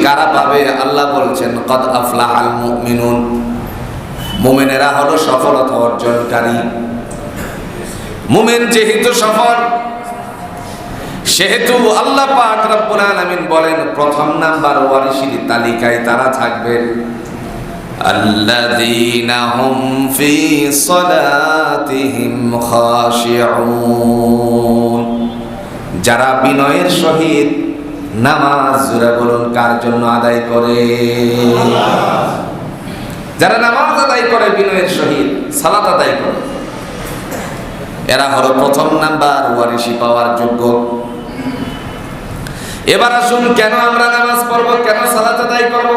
কারা পাবে? আল্লাহ বলছেন কদ আফলাহাল মুমিনুন, মুমিনেরা হলো সফলতা অর্জনকারী। মুমিন যেহেতু সফল, সেহেতু আল্লাহ পাক রব্বুল আলামিন বলেন প্রথম নাম্বার ওয়ারিসের তালিকায় তারা থাকবে আল্লাযীনা হুম ফি সালাতিহিম খাশিউন, যারা বিনয়ের সহিত নামাজ, জোরে বলুন কার জন্য আদায় করে? যারা নামাজ আদায় করে বিনয়ের সহিত, সালাত আদায় করে, এরা হলো প্রথম নাম্বার ওয়ারিসি পাওয়ার যোগ্য। এবার আসুন, কেন আমরা নামাজ পড়ব, কেন সালাত আদায় করব?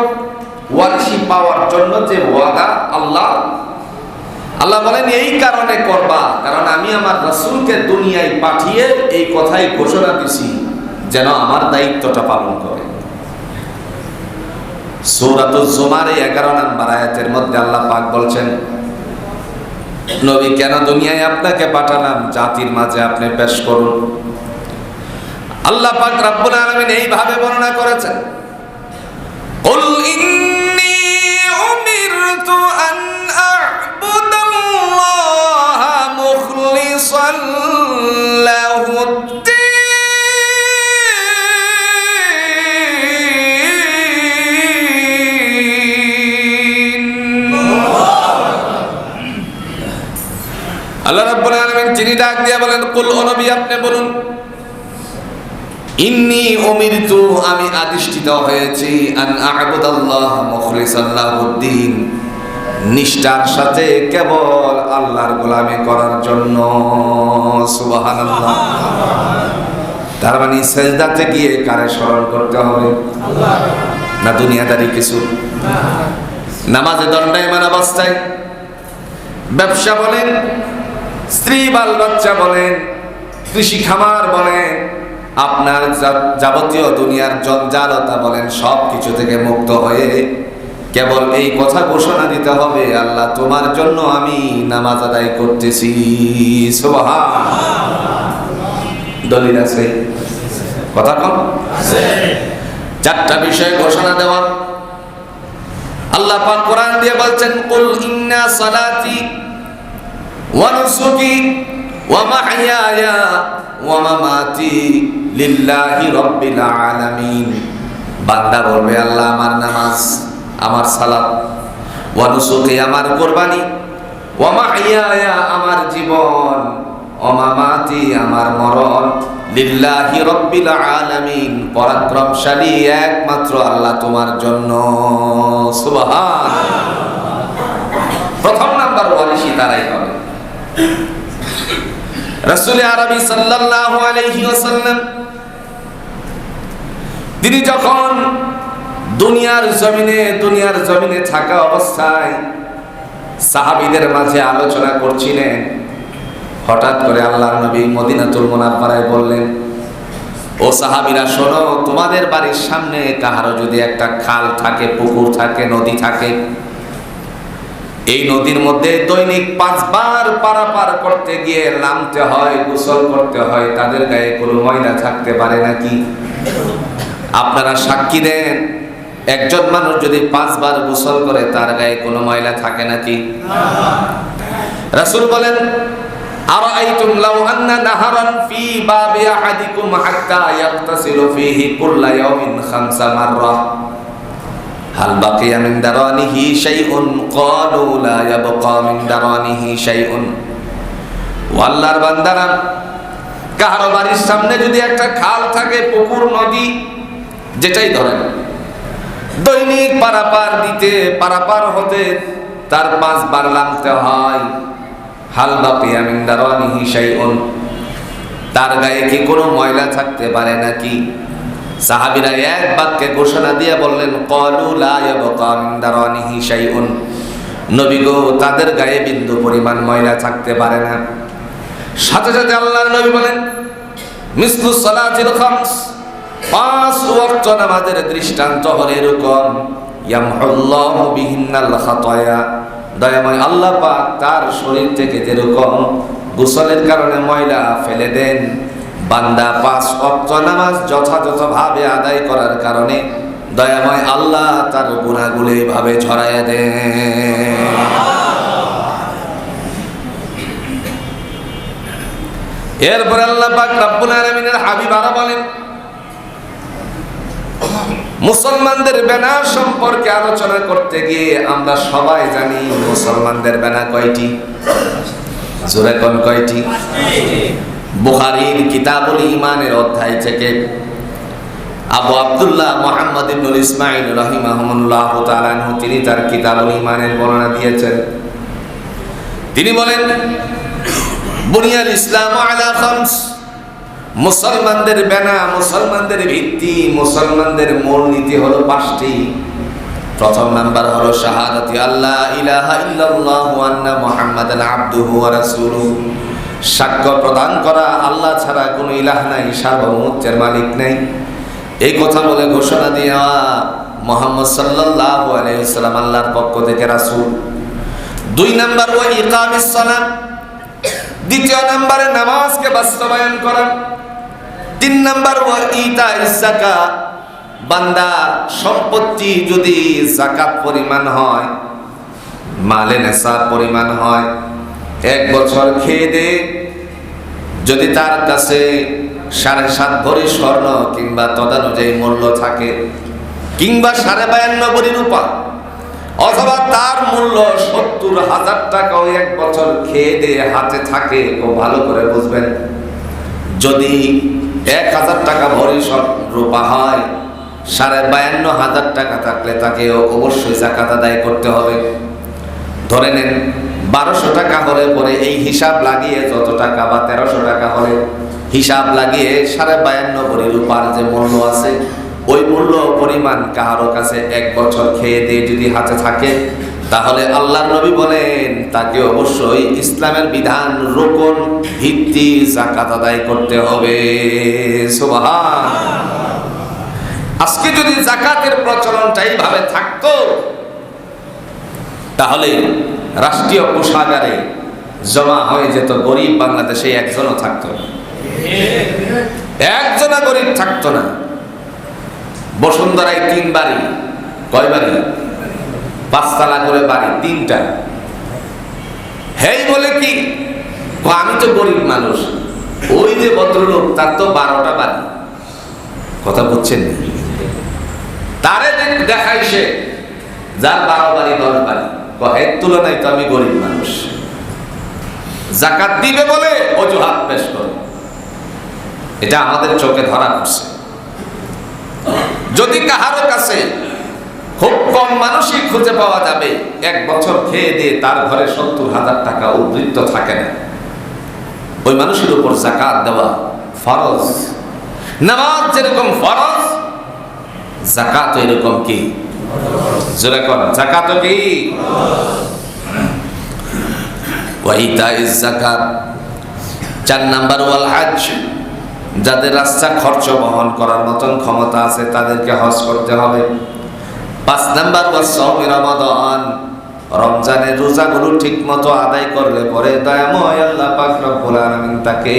ওয়ারিসি পাওয়ার জন্য যে ওয়াদা আল্লাহ বলেন এই কারণে করবা, কারণ আমি আমার রাসূলকে দুনিয়ায় পাঠিয়ে এই কথাই ঘোষণা দিছি যেন আমার দায়িত্বটা পালন করে। সূরাতুজ জুমার 11 নম্বর আয়াতের মধ্যে আল্লাহ পাক বলছেন, নবী কেন দুনিয়ায় আপনাকে পাঠালাম, জাতির মাঝে আপনি পেশ করুন। আল্লাহ পাক রব্বুল আলামিন এইভাবে বর্ণনা করেছেন, কুল ইন্নী উমিরতু আন আ'বুদাল্লাহা মুখলিসান লাহুদ-দীন। আল্লাহ রাব্বুল আলামিন যিনি ডাক দিয়ে বলেন, কুল ও নবী আপনি বলুন, ইন্নী উমিরতু, আমি আদিষ্ঠিত হয়েছি, আন আ'বুদাল্লাহ মুখলিসান লাহুদ-দীন, নিষ্ঠার সাথে কেবল আল্লাহর গোলামি করার জন্য। সুবহানাল্লাহ। তার মানে সেজদাতে গিয়ে কারে স্মরণ করতে হবে? আল্লাহ না দুনিয়াদারি কিছু? নামাজে দণ্ডায়মান অবস্থায়, ব্যবসা বলেন, স্ত্রী বাল বাচ্চা বলেন, কৃষি খামার বলেন, আপনার যাবতীয় দুনিয়ার জঞ্জালতা বলেন, সব কিছু থেকে মুক্ত হয়ে কেবল এই কথা ঘোষণা দিতে হবে, আল্লাহ তোমার জন্য আমি নামাজ আদায় করতেছি। সুবহানাল্লাহ। দলিল আছে? কথা কম আছে। চারটা বিষয় ঘোষণা দেওয়া আল্লাহ পাক কোরআন দিয়ে বলছেন, কুল ইন্না সালাতি ওয়া নুসুকি ওয়া মাহইয়ায়া ওয়া মামাতি লিল্লাহি রাব্বিল আলামিন। বান্দা বলবে আল্লাহ আমার নামাজ, আমার সালাত, ওয়া নুসুকি আমার কুরবানি, ওয়া মাহইয়ায়া আমার জীবন, ওয়া মামাতি আমার মরণ, লিল্লাহি রাব্বিল আলামিন পরাক্রমশালী একমাত্র আল্লাহ তোমার জন্য। সুবহানাল্লাহ। প্রথম নাম্বার ওয়ারিসি তারাই হবে। রাসূল আরবি সাল্লাল্লাহু আলাইহি ওয়াসাল্লাম তিনি যখন দুনিয়ার জমিনে থাকা অবস্থায় সাহাবীদের মাঝে আলোচনা করছিলেন, হঠাৎ করে আল্লাহর নবী মদিনাতুল মুনাওয়ারায় বললেন, ও সাহাবীরা শোনো, তোমাদের বাড়ির সামনে কাহারো যদি একটা খাল থাকে, পুকুর থাকে, নদী থাকে, এই নদীর মধ্যে দৈনিক 5 বার পারাপার করতে গিয়ে নামতে হয়, গোসল করতে হয়, তাদের গায়ে কোনো ময়লা থাকতে পারে নাকি? আপনারা সাক্ষী দেন, একজন মানুষ যদি 5 বার গোসল করে তার গায়ে কোনো ময়লা থাকে নাকি? রাসূল বলেন, আরাআইতুম লাউ আন্না নাহারান ফি বাবি আহাদিকুম হাত্তা ইয়াগতাসিলু ফীহি কুল্লা ইয়াউমিন 5 মাররা হাল বাকিয়া মিন দারানিহি শাইউন ক্বালু লা ইয়াবকা মিন দারানিহি শাইউন। ও আল্লাহর বান্দারা, কারো বাড়ির সামনে যদি একটা খাল থাকে, পুকুর, নদী, যেটাই ধরেন, দৈনিক পারাপার হতে তার 5 বার নামতে হয়, হাল বাকিয়া মিন দারানিহি শাইউন, তার গায়ে কি কোনো ময়লা থাকতে পারে নাকি? সাহাবীরা এক বাক্যে ঘোষণা দিয়ে বললেন, ক্বালু লা ইয়াবকা মিন দারানিহি শাইউন, নবী গো, তাদের গায়ে বিন্দু পরিমাণ ময়লা থাকতে পারে না। সাথে সাথে আল্লাহর নবী বলেন, মিসলু সালাতিল খামস, 5 ওয়াক্ত নামাজের দৃষ্টান্ত হলো এরকম, ইয়ামহুল্লাহু বিহিন্নাল খাতায়া, দয়াময় আল্লাহ পাক তার শরীর থেকে যেরকম গোসলের কারণে ময়লা ফেলে দেন, বান্দা 5 ওয়াক্ত নামাজ যথাযথভাবে আদায় করার কারণে দয়াময় আল্লাহ তার গুনাহগুলো এভাবে ঝরাইয়া দেন। এরপর আল্লাহ পাক রব্বুল আলামিনের হাবিব আরো বলেন, মুসলমানদের ব্যানার সম্পর্কে আলোচনা করতে গিয়ে আমরা সবাই জানি মুসলমানদের ব্যানার কয়টি? জোরে কোন কয়টি? বুখারীর কিতাবুল ঈমানের অধ্যায় থেকে আবু আব্দুল্লাহ মুহাম্মদ ইবনুল ইসমাঈল রাহিমাহুল্লাহু তাআলা তিনি তার কিতাবুল ঈমানের বর্ণনা দিয়েছেন। তিনি বলেন, বুনিয়াল ইসলাম আলা খামস, মুসলমানদের ব্যানা, মুসলমানদের ভিত্তি, মুসলমানদের মূলনীতি হলো 5টি। প্রথম নাম্বার হলো শাহাদাতি আল্লাহ ইলাহা ইল্লাল্লাহ ওয়া আন্না মুহাম্মাদান আবদুহু ওয়া রাসূলুহু, সাক্ষ্য প্রদান করা আল্লাহ ছাড়া কোনো ইলাহ নাই, সার্বভৌমত্বের মালিক নাই, এই কথা বলে ঘোষণা দেওয়া মুহাম্মদ সাল্লাল্লাহু আলাইহি ওয়াসাল্লাম আল্লাহর পক্ষ থেকে রাসূল। 2 নাম্বার ওয়া ইকামিস সালাত, দ্বিতীয় নম্বরে নামাজকে বাস্তবায়ন করা। 3 নাম্বার ওয়া ইতাইস যাকাত, বান্দা সম্পত্তি যদি যাকাত পরিমাণ হয়, মালে নেশাব পরিমাণ হয়, 1 বছর খেয়ে দে যদি তার কাছে 7.5 ভরি স্বর্ণ কিংবা তদানুযায়ী মূল্য থাকে, কিংবা 52.5 ভরি রূপা, অথবা তার মূল্য 70,000 টাকাও 1 বছর খেয়ে দিয়ে হাতে থাকে, খুব ভালো করে বুঝবেন। যদি 1,000 টাকা ভরি রূপা হয়, 52,500 টাকা থাকলে তাকে অবশ্যই যাকাত আদায় করতে হবে। ধরে নেন 1200 টাকা হলে পরে এই হিসাব লাগিয়ে যত টাকা, বা 1300 টাকা হলে হিসাব লাগিয়ে 52.5 ভরি রূপার যে মূল্য আছে, ওই মূল্য পরিমাণ কারো কাছে 1 বছর খেয়ে দিয়ে যদি হাতে থাকে, তাহলে আল্লাহর নবী বলেন তাকে অবশ্যই ইসলামের বিধান, রুকন, ভিত্তি যাকাত আদায় করতে হবে। সুবহান। আজকে যদি যাকাতের প্রচলনটা এইভাবে থাকতো, তাহলে রাষ্ট্রীয় কোষাগারে জমা হয়ে যেত, গরিব বাংলাদেশে একজনও থাকতো না, একজনও গরিব থাকতো না। বসুন্ধরায় 3 বাড়ি, কয় বাড়ি? 5 তলা করে বাড়ি, 3টা। হেই বলে কি, আমি তো গরিব মানুষ, ওই যে ভদ্রলোক তার তো 12টা বাড়ি। কথা বুঝছেন? তারে দেখাই সে যার 12 বাড়ি 10 বাড়ি, এর তুলনায় তো আমি গরিব মানুষ। যাকাত দিবে বলে অজুহাত পেশ করে, এটা আমাদের চোখে ধরা পড়ছে। যদি কাহারো কাছে খুব কম মানুষই খুঁজে পাওয়া যাবে 1 বছর খেয়ে দিয়ে তার ঘরে 70,000 টাকা উদ্ধৃত থাকে না, ওই মানুষের উপর যাকাত দেওয়া ফরজ। নামাজ যেরকম ফরজ, যাকাত এরকম কি? জোরে কোন, যাকাত কি? ওয়া ইতাইজ যাকাত। 4 নাম্বার ওয়াল হজ, যাদের রাস্তা খরচ বহন করার মতন ক্ষমতা আছে তাদেরকে হজ করতে হবে। 5 নাম্বার ওয়া সাওমি রমাদান, রমজানের রোজাগুলো ঠিক মতো আদায় করলে পরে দয়াময় আল্লাহ পাক রব্বুল আলামিন তাকে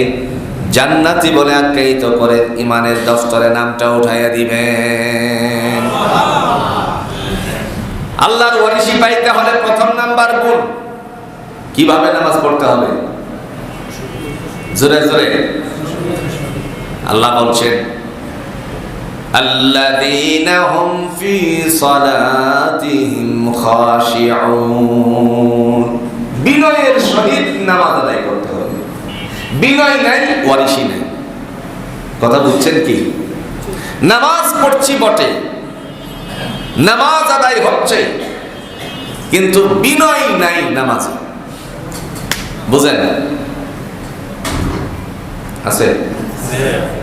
জান্নাতি বলে আখ্যায়িত করে ইমানের দফতরে নামটা উঠাইয়া দিবেন। আল্লাহর ওয়ারিশি পাইতে হলে 1ম নাম্বার গুণ, কিভাবে নামাজ পড়তে হবে? জোরে জোরে আল্লাহ বলছেন, আল্লাযীনা হুম ফি সালাতিহিম খাশিউন, বিনয়ের সহিত নামাজ আদায় করতে হবে। বিনয় নাই, ওয়ারিশি নাই। কথা বুঝছেন কি? নামাজ পড়ছি বটে, নামাজ আদায় হচ্ছে, কিন্তু বিনয় নাই নামাজে। বুঝেন? আছে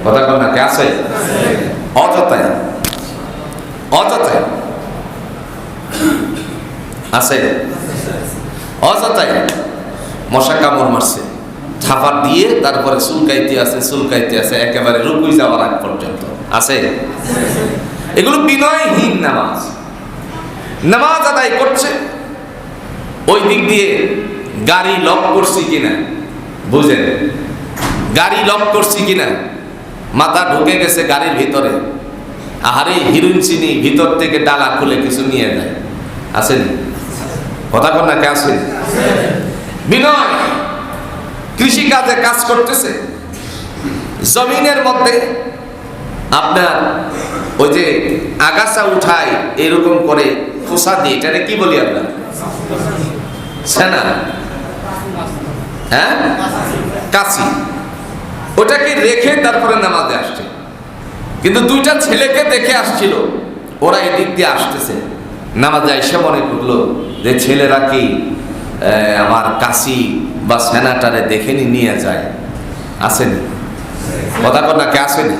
কথা কন না, কে আছে? অযথায় অযথায় আছে, অযথায় মশা কামড় মারছে, থাপা দিয়ে তারপরে চুলকাইতে আছে একেবারে রুকুই যাওয়ার আগ পর্যন্ত আছে। এগুলো বিনয়হীন নামাজ। নামাজ আদায় করছে, ওই দিক দিয়ে গাড়ি লক করছি কিনা, বুঝেন, গাড়ি লক করছি কিনা, মাথা ঢুকে গেছে গাড়ির ভিতরে, আহারে হিরোইন চিনি ভিতর থেকে ডালা খুলে কিছু নিয়ে যায়, আসেনি? কথা কন না, কে আসেনি? বিনয় কৃষি কাজে কাজ করতেছে, জমিনের মধ্যে আপনার ওই যে আগাছা উঠায় এরকম করে খোসা দিয়ে, এটারে কি বলি আমরা? সেনা, হ্যাঁ, কাশি। ওটাকে রেখে তারপরে নামাজে আসছে, কিন্তু দুইটা ছেলেকে দেখে আসছিল, ওরা এদিক দিয়ে আসতেছে, নামাজে এসে মনে করলো যে ছেলেরা কি আমার কাশি বা সেনাটারে দেখে নিয়ে যায়, আসেনি? কথা কর না, কে আসেনি?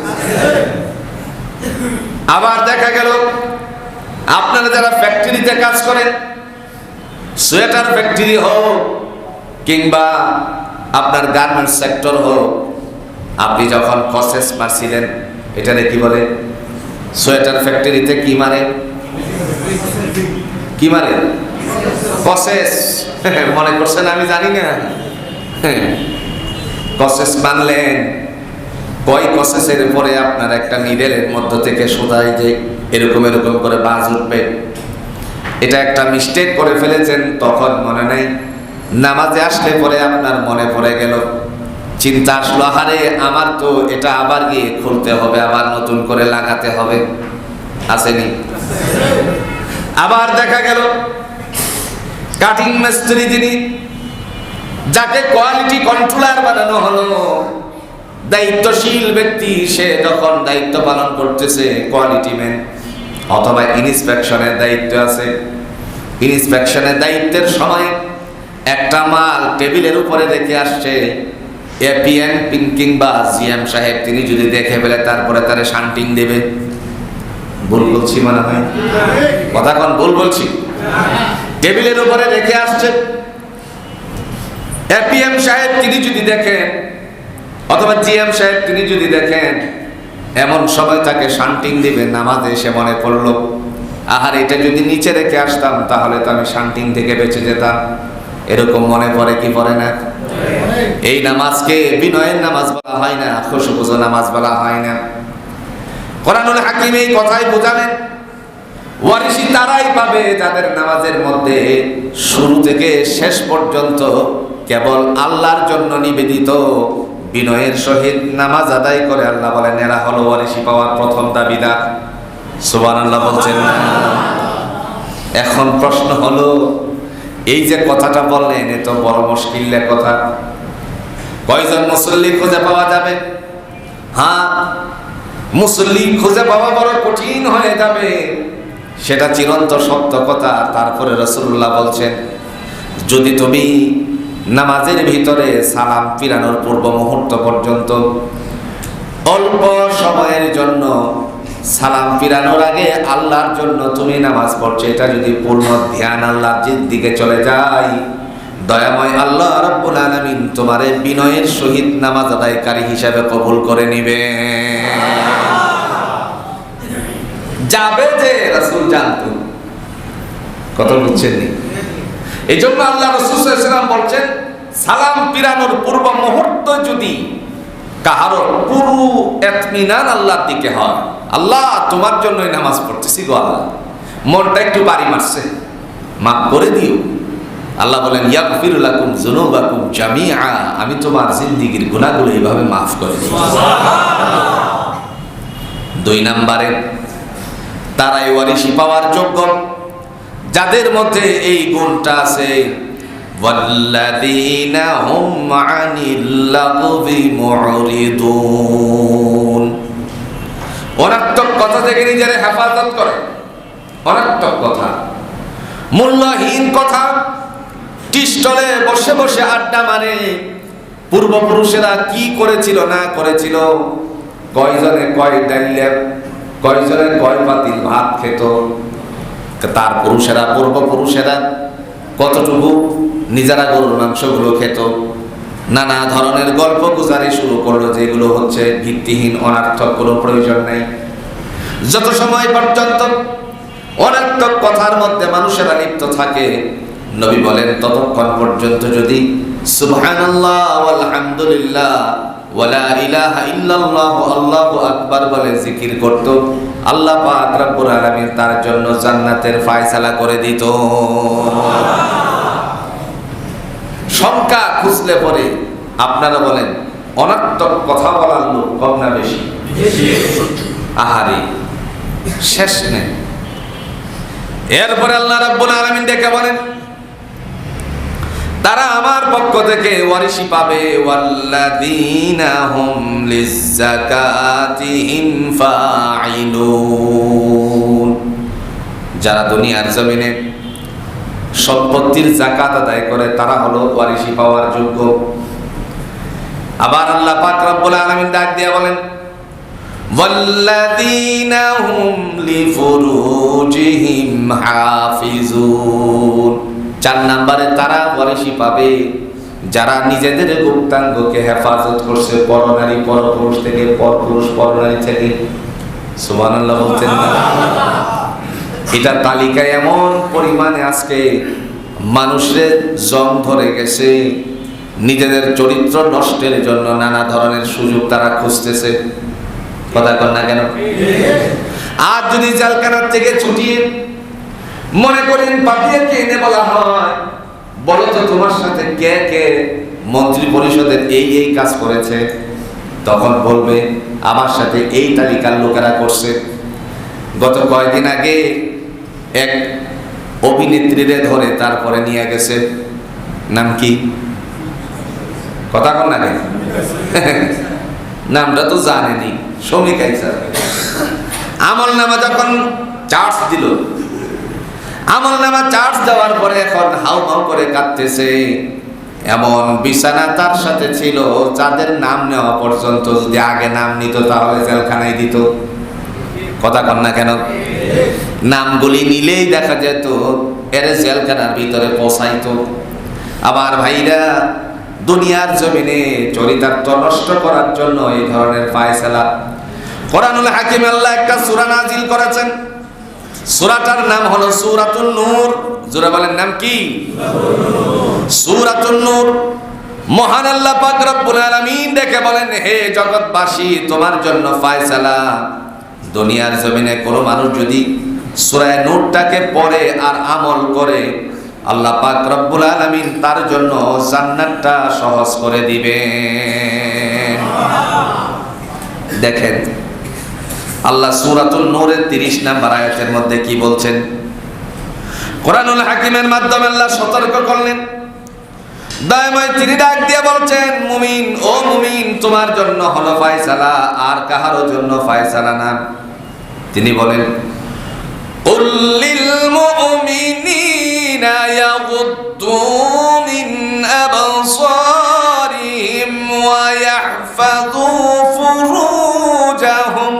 আবার দেখা গেল আপনারা যারা ফ্যাক্টরিতে কাজ করেন, সোয়েটার ফ্যাক্টরি হোক কিংবা আপনার গার্মেন্টস সেক্টর হোক, আপনি যখন প্রসেস মারছিলেন, এটারে কি বলে? সোয়েটার ফ্যাক্টরিতে কি মারে? কি মারে? প্রসেস। মনে করছেন আমি জানি না? প্রসেস মানলেন, কয় প্রসেসের পরে আপনার একটা নিডেলের মধ্য থেকে সোজাই যে এরকম এরকম করে বাজ উঠবে, এটা একটা মিস্টেক করে ফেলেছেন, তখন মনে নাই, নামাজে আসলে পরে আপনার মনে পড়ে গেল, চিন্তা আসলো, আরে আমার তো এটা আবার গিয়ে খুলতে হবে, আবার নতুন করে লাগাতে হবে, আসেনি? আবার দেখা গেল কাটিং মিস্ত্রি, যিনি যাকে কোয়ালিটি কন্ট্রোলার বানানো হলো, দায়িত্বশীল ব্যক্তি, সে যখন দায়িত্ব পালন করতেছে, কোয়ালিটি ম্যান অথবা ইন্সপেকশনের দায়িত্ব আছে, ইন্সপেকশনের দায়িত্বের সময় একটা মাল টেবিলের উপরে রেখে আসছে, এপিএন কিংবা জিএম সাহেব তিনি যদি দেখে ফেলে তারপরে তারে শান্টিং দেবে। ভুল বলছি মনে হয়? কথা কোন ভুল বলছি? টেবিলের উপরে রেখে আসছে, এপিএম সাহেব তিনি যদি দেখেন অথবা জিএম সাহেব তিনি যদি দেখেন, এমন সময় তাকে শান্টিং দিবে। নামাজে এসে মনে পড়লো, আহার এটা যদি নিচে রেখে আসতাম তাহলে তো আমি শান্টিং থেকে বেঁচে যেতাম। এরকম মনে পড়ে কি পড়ে না? এই নামাজকে বিনয়ের নামাজ বলা হয় না, খুশুখুজু নামাজ বলা হয় না। কোরআনুল হাকিম এই কথাই বোঝালেন, ওয়ারিসি তারাই পাবে যাদের নামাজের মধ্যে শুরু থেকে শেষ পর্যন্ত কেবল আল্লাহর জন্য নিবেদিত বিনয়ের সহিত নামাজ আদায় করে। আল্লাহ বলেন এরা হলো ওয়ারিসি পাওয়ার প্রথম দাবিদার। সুবহানাল্লাহ বলছেন না? এখন প্রশ্ন হলো, এই যে কথাটা বললেন এ তো বড় মুশকিলের কথা, কয়জন মুসল্লি খুঁজে পাওয়া যাবে? হ্যাঁ, মুসল্লি খুঁজে পাওয়া বড় কঠিন হয়ে যাবে, সেটা চিরন্ত সত্য কথা। তারপরে রাসূলুল্লাহ বলছেন, যদি তুমি নামাজের ভিতরে সালাম ফিরানোর পূর্ব মুহূর্ত পর্যন্ত অল্প সময়ের জন্য সালাম ফিরানোর আগে আল্লাহর জন্য তুমি নামাজ পড়ছো, এটা যদি পূর্ণ ধ্যান আল্লাহর দিকে চলে যায়, দয়াময় আল্লাহ রাব্বুল আলামিন তোমারে বিনয়ের সহিত নামাজ আদায়কারী হিসাবে কবুল করে নিবে। যাবে যে রাসূল জানতো, কথা বুঝছেন নি? এই জন্য আল্লাহ রাসূল সাল্লাল্লাহু আলাইহি ওয়াসাল্লাম বলছেন, সালাম ফিরানোর পূর্ব মুহূর্ত যদি কাহারো পুরো ইতমিনান আল্লাহর দিকে হয়, আল্লাহ তোমার জন্যই নামাজ পড়তেছি গো আল্লাহ, মনটা একটু বাড়ি মারছে, মাফ করে দিও। আল্লাহ বলেন ইয়াগফিরু লাকুম যুনুবাকুম জামিআ, আমি তোমার জিন্দেগীর গুনাহগুলো এইভাবে মাফ করে দিই। দুই নম্বরে তারাই ওয়ারিসি পাওয়ার যোগ্য যাদের মধ্যে এই গুণটা আছে, ওয়াল্লাযীনা হুম আনিল লাগবি মুরিদুন, অনর্থক কথা থেকে নিজের হেফাজত করে। অনর্থক কথা, মূল্যহীন কথা, টিস্টলে বসে বসে আড্ডা মারে, পূর্বপুরুষেরা কি করেছিল না করেছিল, কয়জনে কয় ডাইলে, কয়জনে কয় পাতিল ভাত খেত, তার পুরুষেরা পূর্বপুরুষেরা কতটুকু নিজেরা গরুর মাংসগুলো খেত, নানা ধরনের গল্প গুজারি শুরু করলো, যেগুলো হচ্ছে ভিত্তিহীন, অনার্থক, কোনো প্রয়োজন নেই। যত সময় পর্যন্ত অনার্থক কথার মধ্যে মানুষেরা লিপ্ত থাকে, নবী বলেন ততক্ষণ পর্যন্ত যদি সুবহানাল্লাহ ওয়ালহামদুলিল্লাহ ওয়ালা ইলাহা ইল্লাল্লাহু আল্লাহু আকবার বলে জিকির করত, আল্লাহ পাক রব্বুল আলামিন তার জন্য জান্নাতের ফয়সালা করে দিত। সংখ্যা খুঁজলে পরে আপনারা বলেন অনর্থক কথা বলার লোক কম না বেশি? আহারে শেষ নেই। এরপরে আল্লাহ রাব্বুল আলামিন ডেকে বলেন তারা আমার পক্ষ থেকে ওয়ারিশি পাবে, ওয়াল্লাযীনা হুম লিযাকাতিহিম ফাঈলুন, যারা দুনিয়ার জমিনে সম্পত্তির যাকাত আদায় করে তারা হলো ওয়ারিশি পাওয়ার যোগ্য। আবার আল্লাহ পাক রব্বুল আলামিন ডাক দিয়ে বলেন ওয়াল্লাযীনা হুম লিফুরুজিহিম হাফিজুন, 4 নম্বরে তারা ওয়ারিশি পাবে যারা নিজেদের গুপ্তাঙ্গকে হেফাজত করছে, পরনারী পরপুরুষ থেকে, পরপুরুষ পরনারী থেকে। সুবহানাল্লাহ বলছেন না? এটা তালিকায় এমন পরিমাণে আজকে মানুষের জং ধরে গেছে, নিজেদের চরিত্র নষ্টের জন্য নানা ধরনের সুযোগ তারা খুঁজতেছে। কথা কর না কেন? আর যদি জেলখানার থেকে ছুটিয়ে মনে করেন পাপিয়াকে এনে বলা হয় বলো তো তোমার সাথে কে কে মন্ত্রী পরিষদের এই এই কাজ করেছে, তখন বলবে আমার সাথে এই তালিকার লোকেরা করছে। গত কয়েকদিন আগে এক অভিনেত্রীরে ধরে তারপরে নিয়ে গেছে, নাম কি? কথা কন না কেন? নামটা তো জানেনি, শ্রমিক আইসার। আমল নামা যখন চার্জ দিল, আমল নামা চার্জ দেওয়ার পরে এখন হাউ হাউ করে কাঁদতেছে। এমন বিছানা তার সাথে ছিল যাদের নাম নেওয়া পর্যন্ত যদি আগে নাম নিত তাহলে জেলখানায় দিত। কথা কন না কেন? নামগুলি নিলেই দেখা যেত এর জেলখানার ভিতরে পৌঁছাইতো। আবার ভাইরা দুনিয়ার জমিনে চরিতার্থ নষ্ট করার জন্য এই ধরনের ফায়সালা কোরআনুল হাকিম আল্লাহ একটা সূরা নাজিল করেছেন। সূরাটার নাম হলো সূরাতুন নূর। জোরে বলেন নাম কি? সূরাতুন নূর। মহান আল্লাহ পাক রব্বুল আলামিন দেখে বলেন হে জগৎবাসী তোমার জন্য ফায়সালা। দুনিয়ার জমিনে কোনো মানুষ যদি সূরা নূরটাকে পড়ে আর আমল করে আল্লাহ পাক রব্বুল আলামিন তার জন্য জান্নাতটা সহজ করে দিবেন। দেখেন আল্লাহ সূরাতুন নূরের 30 নম্বর আয়াতের মধ্যে কি বলছেন? কোরআনুল হাকিমের মাধ্যমে আল্লাহ সতর্ক করলেন। দয়াময় তিনি ডাক দিয়ে বলছেন মুমিন, ও মুমিন তোমার জন্য হলো ফয়সালা, আর কাহারও জন্য ফয়সালা না। তিনি বলেন কুল লিল মুমিনিনা ইয়াগুদ্দু মিন আবসারিহিম ওয়া ইয়াহফাযু ফুরুজাহুম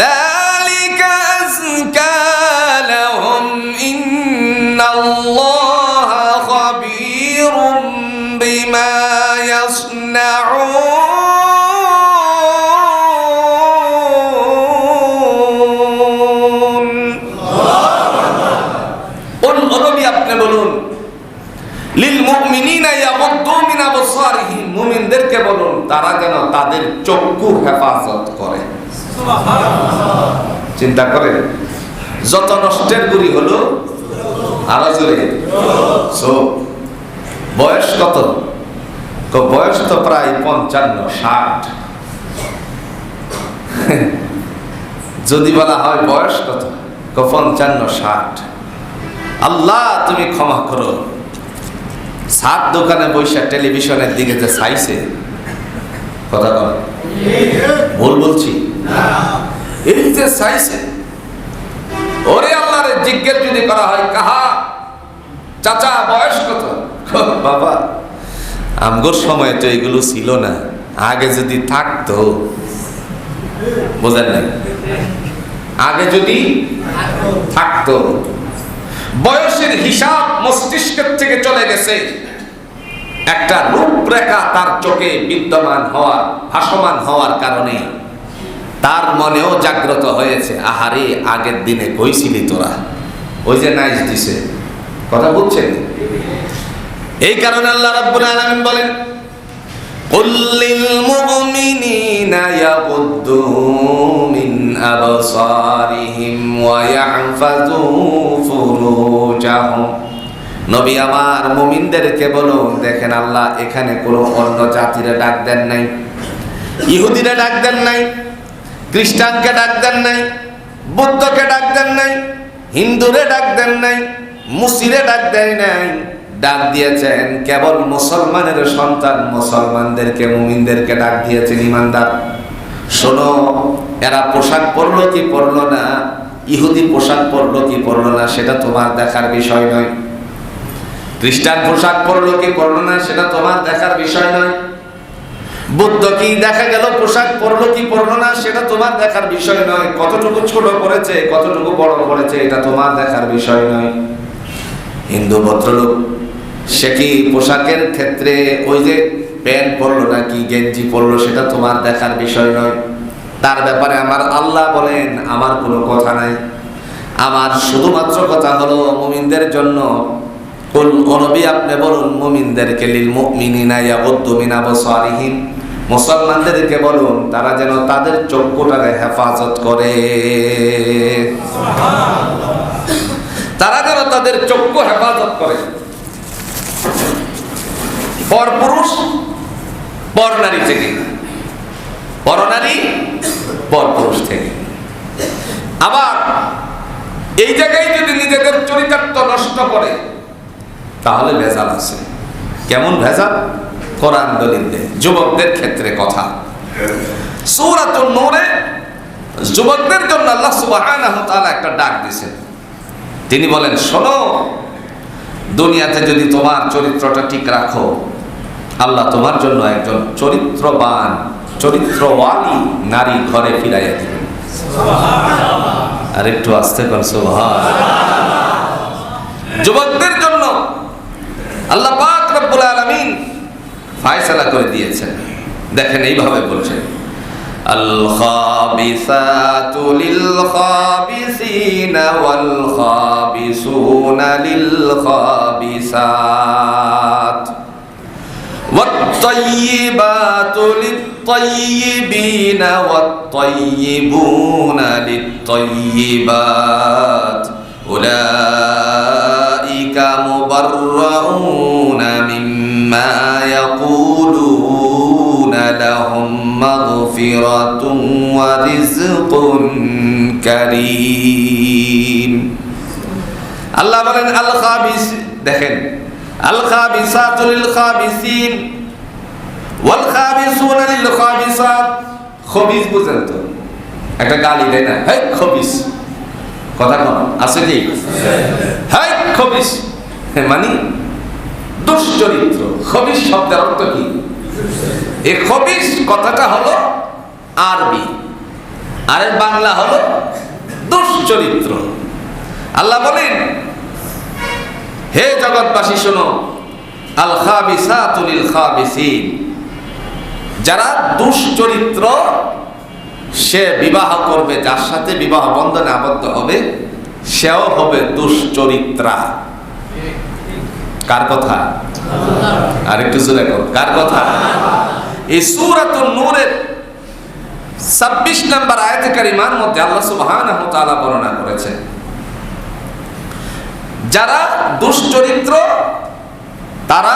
যালিকা আযকা লাহুম ইন্নাল্লাহা খাবীরুম বিমা ইয়াসনাউন। আপনি বলুন লিল মুমিনিনা ইয়াগুদ্দু মিন আবসারিহিম, মুমিনদেরকে বলুন তারা যেন তাদের চক্ষু হেফাজত করে। সুবহানাল্লাহ। চিন্তা করেন যত নষ্টের গুরি হলো আরো জোরে চোখ। বয়স কত? বয়স তো প্রায় 55-60। যদি বলা হয় বয়স কত, 55-60। আল্লাহ তুমি ক্ষমা করো, সাত দোকানে বৈশা টেলিভিশনের দিকে যে চাইছে, কথা বল ভুল বলছি? এই যে চাইছে, ওরে আল্লাহরে জিজ্ঞেস যদি করা হয় কাহা চাচা বয়স কত, বাবা আমগোর সময় তো এগুলো ছিল না, আগে যদি থাকতো। বোঝেন নাই? আগে যদি থাকতো। বয়সের হিসাব মস্তিষ্কের থেকে চলে গেছে, একটা রূপরেখা তার চোখে বিদ্যমান হওয়া, ভাসমান হওয়ার কারণে তার মনেও জাগ্রত হয়েছে, আহারে আগের দিনে কইছিলি তোরা, ওই যে নাইচ দিছে। কথা বুঝছেন? এই কারণে আল্লাহ রাব্বুল আলামিন বলেন, কুল লিল মুমিনিনা ইয়াগুদ্দু মিন আবসারিহিম ওয়া ইয়াহফাযু ফুরুজাহুম। নবী আমার মুমিনদেরকে বলুন, দেখেন আল্লাহ এখানে কোনো অন্য জাতিরে ডাক দেন নাই, ইহুদিরে ডাক দেন নাই, খ্রিস্টানকে ডাক দেন নাই, বৌদ্ধকে ডাক দেন নাই, হিন্দুরে ডাক দেন নাই, মুসলিমে ডাক দেন নাই। ডাক দিয়েছেন কেবল মুসলমানের সন্তান মুসলমানদেরকে, মুমিনদেরকে ডাক দিয়েছেন ইমানদার। শোনো, এরা পোশাক পরলো কি পরলো না, ইহুদি পোশাক পরলো কি পরলো না, সেটা তোমার দেখার বিষয় নয়। খ্রিস্টান পোশাক পরলো কি পরলো না, সেটা তোমার দেখার বিষয় নয়। বুদ্ধ কি দেখা গেল পোশাক পরলো কি পরলো না, সেটা তোমার দেখার বিষয় নয়। কতটুকু ছোট করেছে, কতটুকু বড় করেছে, এটা তোমার দেখার বিষয় নয়। হিন্দু ভদ্রলোক সে কি পোশাকের ক্ষেত্রে ওই যে প্যান্ট পরলো নাকি গেঞ্জি পরলো, সেটা তোমার দেখার বিষয় নয়। তার ব্যাপারে আমার আল্লাহ বলেন, আমার কোনো কথা নাই, আমার শুধুমাত্র কথা হলো মুমিনদের জন্য। কুল ও নবী আপনি বলুন মুমিনদেরকে, লিল মুমিনিনা ইয়াগুদ্দু মিন আবসারিহিম, মুসলমানদেরকে বলুন তারা যেন তাদের চক্ষুটাকে হেফাজত করে, তারা যেন তাদের চক্ষু হেফাজত করে। পর পুরুষ পর নারী থেকে, পর নারী পর পুরুষ থেকে। আবার এই জায়গায় যদি নিজেদের চরিতার্থ নষ্ট করে তাহলে ভেজাল আছে। কেমন ভেজাল? কোরআন দলিল দেয় যুবকদের ক্ষেত্রে কথা। সূরাতুন নূরে যুবকদের জন্য আল্লাহ সুবহানাহু ওয়া তাআলা একটা ডাক দিয়েছেন। তিনি বলেন, শোনো, দুনিয়াতে যদি তোমার চরিত্রটা ঠিক রাখো, আল্লাহ তোমার জন্য একজন চরিত্রবান, চরিত্রওয়ালী নারী ঘরে ফিরাইয়া দিবেন। সুবহানাল্লাহ। আর একটু আস্তে কর সুবহানাল্লাহ। যুবকদের জন্য আল্লাহ পাক রব্বুল আলামিন ফয়সালা করে দিয়েছেন। দেখেন এইভাবে বলছেন, আল খাবিসাতু লিল খাবিসিনা ওয়াল খাবিসুনা লিল খাবিসাত ওয়াত তাইয়িবাতু লিত তাইয়িবিনা ওয়াত তাইয়িবুনা লিত তাইয়িবাত উলাইকা মুবাররাউনা মিম্মা ইয়াকুলুনা লাহুম মাগফিরাতুন ওয়া রিজকুন কারীম। আল্লাহ বলেন আল খাবিস, দেখেন, আল খাবিসাতু লিল খাবিসিন ওয়াল খাবিসুনা লিল খাবিসাত। খবিস বুঝেন তো, একটা গালি দেয় না, হে খবিস, কথা কম আছে কি? হে খবিস মানে দুশ্চরিত্র। খবিস শব্দের অর্থ কি? এই খবিস কথাটা হলো আরবি, আর এর বাংলা হলো দুশ্চরিত্র। আল্লাহ বলেন, হে জগৎবাসী শোনো, আল খাবিসাতু লিল খাবিসিন, যারা দুশ্চরিত্র সে বিবাহ করবে, যার সাথে বিবাহ বন্ধনে আবদ্ধ হবে সেও হবে দুশ্চরিত্রা। কার কথা? আর একটু জোরে কর, কার কথা? এই সূরাতুন নূরের 26 নম্বর আয়াতে কারিমার মধ্যে আল্লাহ সুবহানাহু ওয়া তাআলা বর্ণনা করেছেন, যারা দুশ্চরিত্র তারা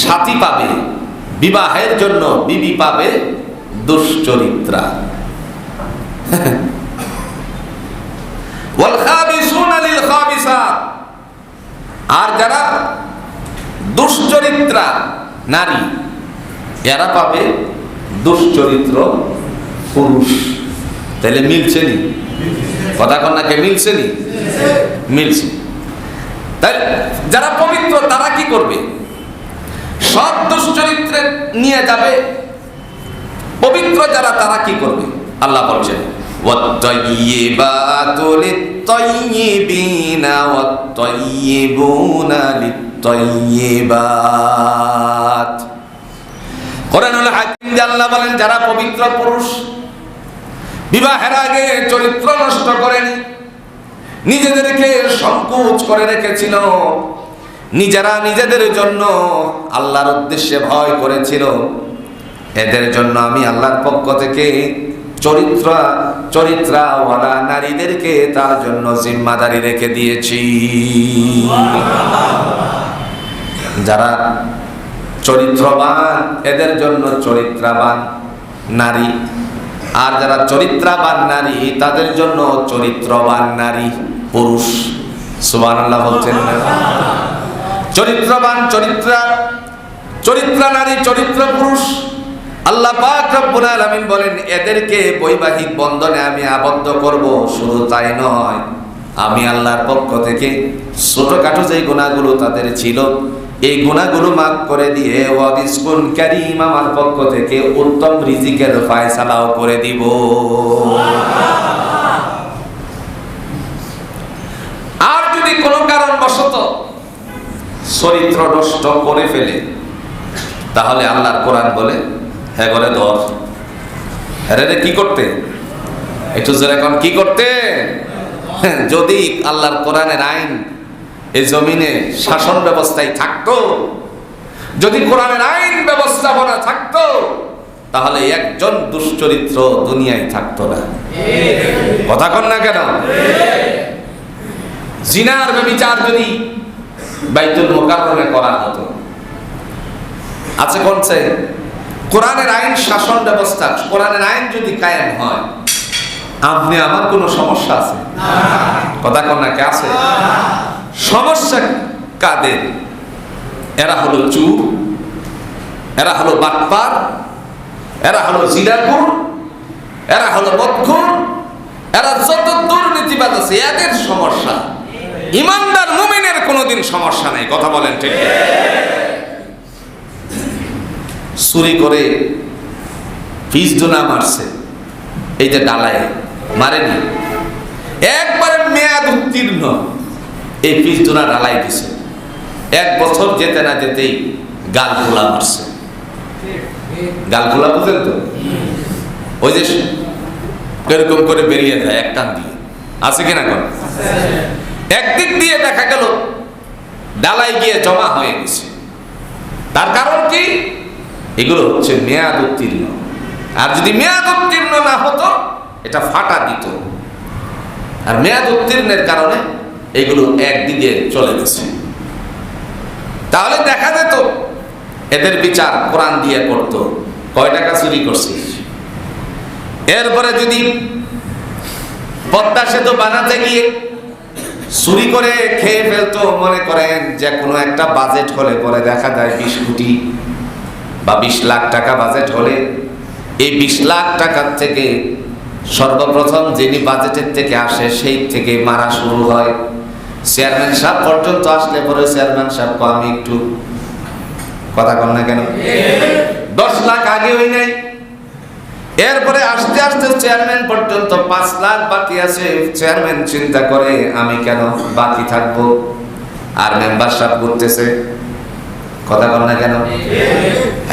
সাথী পাবে, বিবাহের জন্য বিবি পাবে দুশ্চরিত্রা। ওয়াল খাবিসুনা লিল খাবিসাত, আর যারা দুশ্চরিত্রা নারী এরা পাবে দুশ্চরিত্র পুরুষ। তাহলে মিলছে নি? কথা কন না, কে মিলছে নি? মিলছে। তাই যারা পবিত্র তারা কি করবে? সব দুশ্চরিত্রে নিয়ে যাবে। পবিত্র যারা তারা কি করবে? আল্লাহ বলছেন, ওয়াত-তাইয়িবাতু লিত-তাইয়িবিনা ওয়াত-তাইয়িবুনা লিত-তাইয়িবাত। কোরআনুল হাকিম আল্লাহ বলেন, যারা পবিত্র পুরুষ বিবাহের আগে চরিত্র নষ্ট করেনি, নিজেদেরকে সংকোচ করে রেখেছিল, নিজেরা নিজেদের জন্য আল্লাহর উদ্দেশ্যে ভয় করেছিল, এদের জন্য আমি আল্লাহর পক্ষ থেকে চরিত্রওয়ালা নারীদেরকে তার জন্য জিম্মাদারি রেখে দিয়েছি। যারা চরিত্রবান এদের জন্য চরিত্রবান নারী, আর যারা চরিত্রবান নারী তাদের জন্য চরিত্রবান নারী পুরুষ। সুবহানাল্লাহ বলছেন না? চরিত্রবান চরিত্র নারী, চরিত্র পুরুষ। আল্লাহ পাক রব্বুল আলামিন বলেন এদেরকে বৈবাহিক বন্ধনে আমি আবদ্ধ করব। শুধু তাই নয়, আমি আল্লাহর পক্ষ থেকে ছোটখাটো যে গুনাহগুলো তাদের ছিল এই গুনাহগুলো মাফ করে দিয়ে ওয়াদিসকুন কারীম আমার পক্ষ থেকে উত্তম রিজিকের ফয়সালাও করে দিব। আর যদি কোনো কারণবশত চরিত্র নষ্ট করে ফেলে তাহলে আল্লাহর কোরআন বলে হ্যাঁ বলে ধর। হ্যাঁ কি করতে? একটু জোরে এখন কি করতে? যদি আল্লাহর কোরআনের আইন এই জমিনে শাসন ব্যবস্থায় থাকতো, যদি কোরআনের আইন ব্যবস্থাপনা থাকতো, তাহলে একজন দুশ্চরিত্র দুনিয়ায় থাকতো না। কথা কন না কেন? জিনার ব্যভিচার যদি বাইতুল মুকাররমে করা হতো, আছে কোনছে কোরআনের আইন শাসন ব্যবস্থা, কোরআনের আইন যদি কায়েম হয়, আপনি আমার কোনো সমস্যা আছে? কথা কন না কে আছে? সমস্যা কাদের? এরা হলো চুর, এরা হলো বাটপার, এরা হলো জিনাখোর, এরা হলো বদখোর, এরা যত দুর্নীতিবাজ আছে এদের সমস্যা। ইমানদার মুমিনের কোনোদিন সমস্যা নাই। কথা বলেন ঠিক? চুরি করে পিছজোনা মারছে, এই যে ডালায় মারেনি, একবারে মেয়াদ উত্তীর্ণ এই পিছজোনা ডালাই দিছে, 1 বছর যেতে না যেতেই গাল খোলা মারছে। গাল খোলা বুঝেন তো? ওই যে এরকম করে বেরিয়ে যায় এক টান দিয়ে, আছে কিনা? কোন একদিক দিয়ে দেখা গেল ডালাই গিয়ে জমা হয়ে গেছে। তার কারণ কি? এগুলো হচ্ছে মেয়াদ উত্তীর্ণ। আর যদি মেয়াদ উত্তীর্ণ না হতো এটা ফাটা দিত, আর মেয়াদ উত্তীর্ণের কারণে এগুলো একদিকে চলে গেছে। তাহলে দেখা যেত এদের বিচার কোরআন দিয়ে করতো, কয় টাকা চুরি করছিস। এরপরে যদি পদ্মা সেতু বানাতে গিয়ে চুরি করে খেয়ে ফেলতো, মনে করেন যে কোনো একটা বাজেট হলে পরে দেখা যায় 20 কোটি বা 20 লাখ টাকা বাজেট হলে এই 20 লাখ টাকার থেকে সর্বপ্রথম যিনি বাজেটের থেকে আসে সেই থেকে মারা শুরু হয়। চেয়ারম্যান সাহেব পর্যন্ত আসলে পরে চেয়ারম্যান সাহেব আমি একটু কথা কন না কেন, 10 লাখ আগে হই নাই। এরপরে আস্তে আস্তে চেয়ারম্যান পর্যন্ত 5 লাখ বাকি আছে। চেয়ারম্যান চিন্তা করে আমি কেন বাকি থাকবো, আর মেম্বার সাহেব করতেছে। কথা কন না কেন?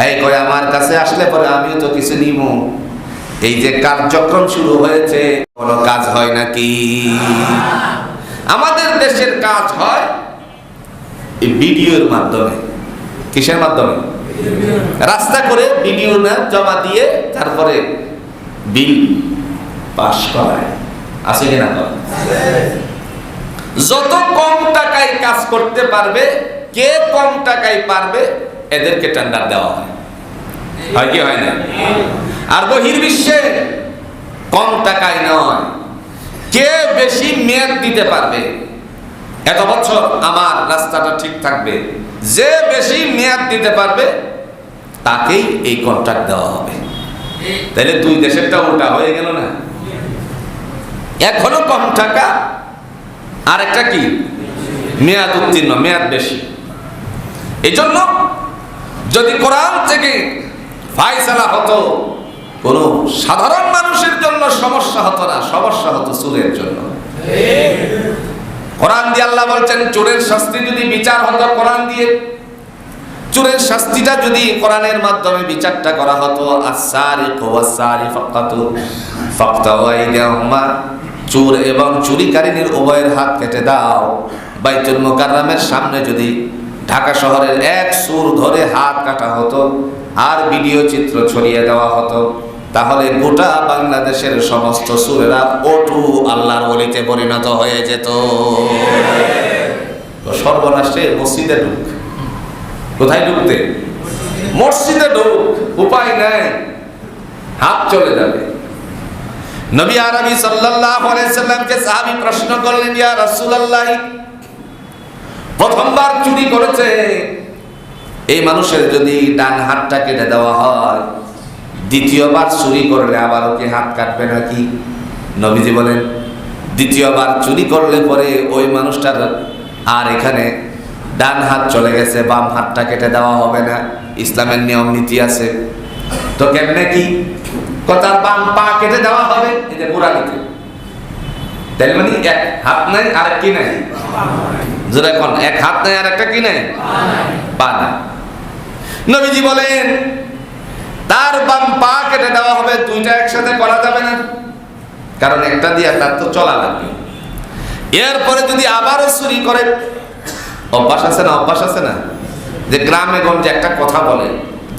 এই কয় আমার কাছে আসলে পরে আমিও তো কিছু নিব। এই যে কার্যক্রম শুরু হয়েছে, কোনো কাজ হয় নাকি? আমাদের দেশের কাজ হয় এই ভিডিওর মাধ্যমে। কিসের মাধ্যমে? রাস্তা করে ভিডিও না জমা দিয়ে তারপরে বিল পাস করায়, আছে কিনা? যত কম টাকায় কাজ করতে পারবে, কে কম টাকায় পারবে, এদেরকে টেন্ডার দেওয়া হয়। হয় কি হয় না? আর বহির্বিশ্বে কম টাকায় নয়, কে বেশি মেয়াদ দিতে পারবে, এত বছর আমার রাস্তাটা ঠিক থাকবে, যে বেশি মেয়াদ দিতে পারবে তাকেই এই কন্ট্রাক্ট দেওয়া হবে। তাহলে 2 দেশেরটা উল্টা হয়ে গেল না? এখনো কম টাকা, আর একটা কি মেয়াদ উত্তীর্ণ, মেয়াদ বেশি। এই জন্য যদি কোরআন থেকে ফায়সালা হতো, কোন সাধারণ মানুষের জন্য সমস্যা হতো না, সমস্যা হতো চোরের জন্য। কোরআন দিয়ে আল্লাহ বলছেন চোরের শাস্তি যদি বিচার হতো কোরআন দিয়ে, চোরের শাস্তিটা যদি কোরআনের মাধ্যমে বিচারটা করা হতো, আস-সারিকু ওয়াস-সারিকাতু ফাকতাউ আইদিয়াহুমা, চোর এবং চুরিকারিনীর উভয়ের হাত কেটে দাও। বাইতুল মুকাররমের সামনে যদি ঢাকা শহরের এক সুর ধরে হাত কাটা হতো আর ভিডিও চিত্র ছড়িয়ে দেওয়া হতো, তাহলে গোটা বাংলাদেশের সমস্ত সুরেরা অটু আল্লাহর ওলিতে পরিণত হয়ে যেত। তো সর্বনাশে মসজিদে ঢুক। কোথায় ঢুকতে? মসজিদে ঢুক, উপায় নাই, হাত চলে যাবে। নবী আরবি সাল্লাল্লাহু আলাইহি সাল্লামকে সাহাবী প্রশ্ন করলেন, ইয়া রাসূলুল্লাহ, প্রথমবার চুরি করেছে এই মানুষের যদি ডান হাতটা কেটে দেওয়া হয়, দ্বিতীয়বার চুরি করলে আবার ওকে হাত কাটবে নাকি? নবীজি বলেন, দ্বিতীয়বার চুরি করলে পরে ওই মানুষটার আর এখানে ডান হাত চলে গেছে, বাম হাতটা কেটে দেওয়া হবে না, ইসলামের নিয়ম নীতি আছে। তো কেমনে কি? তার বাম পা কেটে দেওয়া হবে, এই যে বুড়ানিতে। তাই মানে এক হাত নাই আর কি নাই? যেটা এখন এক হাত নাই আর একটা কি নাই? পা নাই। নবীজি বলেন তার বাম পা কেটে দেওয়া হবে, দুইটা একসাথে করা যাবে না, কারণ একটা দিয়ে তার তো চলা লাগবে। এরপরে যদি আবারও চুরি করে, অভ্যাস আছে না? অভ্যাস আছে না যে গ্রামে গঞ্জে একটা কথা বলে,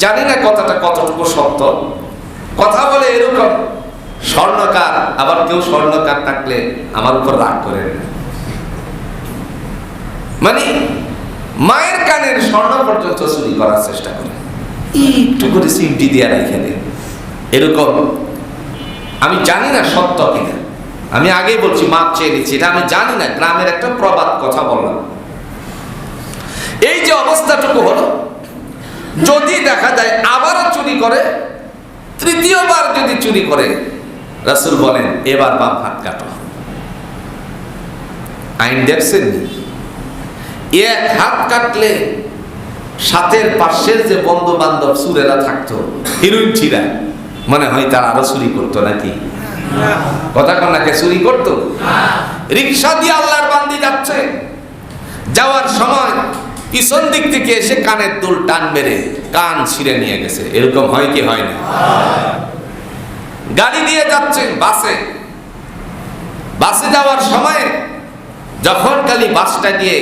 জানি না কথাটা কতটুকু সত্য, কথা বলে এরকম, স্বর্ণকার, আবার কেউ স্বর্ণকার থাকলে আমার উপর রাগ করে না, মানে মায়ের কানের স্বর্ণ পর্যন্ত চুরি করার চেষ্টা করে, একটু করে সিমটি দিয়ে রেখে দেয় এরকম। আমি জানি না সত্য কিনা, আমি আগেই বলছি, মাপ চেয়ে নিচ্ছি, এটা আমি জানি না, গ্রামের একটা প্রবাদ কথা বললাম। এই যে অবস্থাটুকু হলো, যদি দেখা যায় আবারও চুরি করে, তৃতীয়বার যদি চুরি করে, রাসূল বলেন এবার বাম হাত কাটো। আইন দেখছেন, এক হাত কাটলে সাথের পাশের যে বন্ধু বান্ধব সুরেরা থাকতো, হিরোইন ছিরা, মনে হয় তার আরো চুরি করতো নাকি? কথা কন্যাকে চুরি করতো। রিক্সা দিয়ে আল্লাহর বান্দি যাচ্ছে, যাওয়ার সময় পিছন দিক থেকে এসে কানের দুল টান মেরে কান ছিঁড়ে নিয়ে গেছে, এরকম হয় কি হয় না? গাড়ি দিয়ে যাচ্ছে, বাসে যাওয়ার সময় যখন খালি বাসটা দিয়ে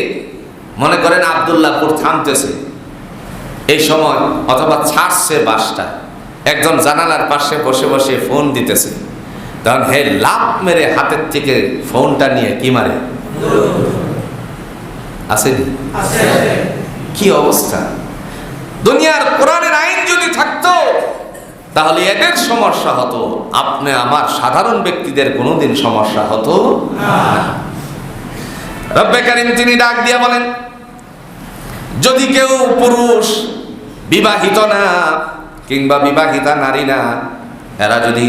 মনে করেন আব্দুল্লাহপুর থামতেছে, এই সময় অথবা ছাড়ছে বাসটা, একজন জানালার পাশে বসে বসে ফোন দিতেছে, তখন হে লাফ মেরে হাতের থেকে ফোনটা নিয়ে কি মারে? আসেনি? কি অবস্থা! দুনিয়ার কোরআনের আইন যদি থাকতো তাহলে এদের সমস্যা হতো, আপনি আমার সাধারণ ব্যক্তিদের কোনোদিন সমস্যা হতো না। রব্বে কারীম তিনি ডাক দিয়ে বলেন, যদি কেউ পুরুষ, বিবাহিত না কিংবা বিবাহিতা নারী না, এরা যদি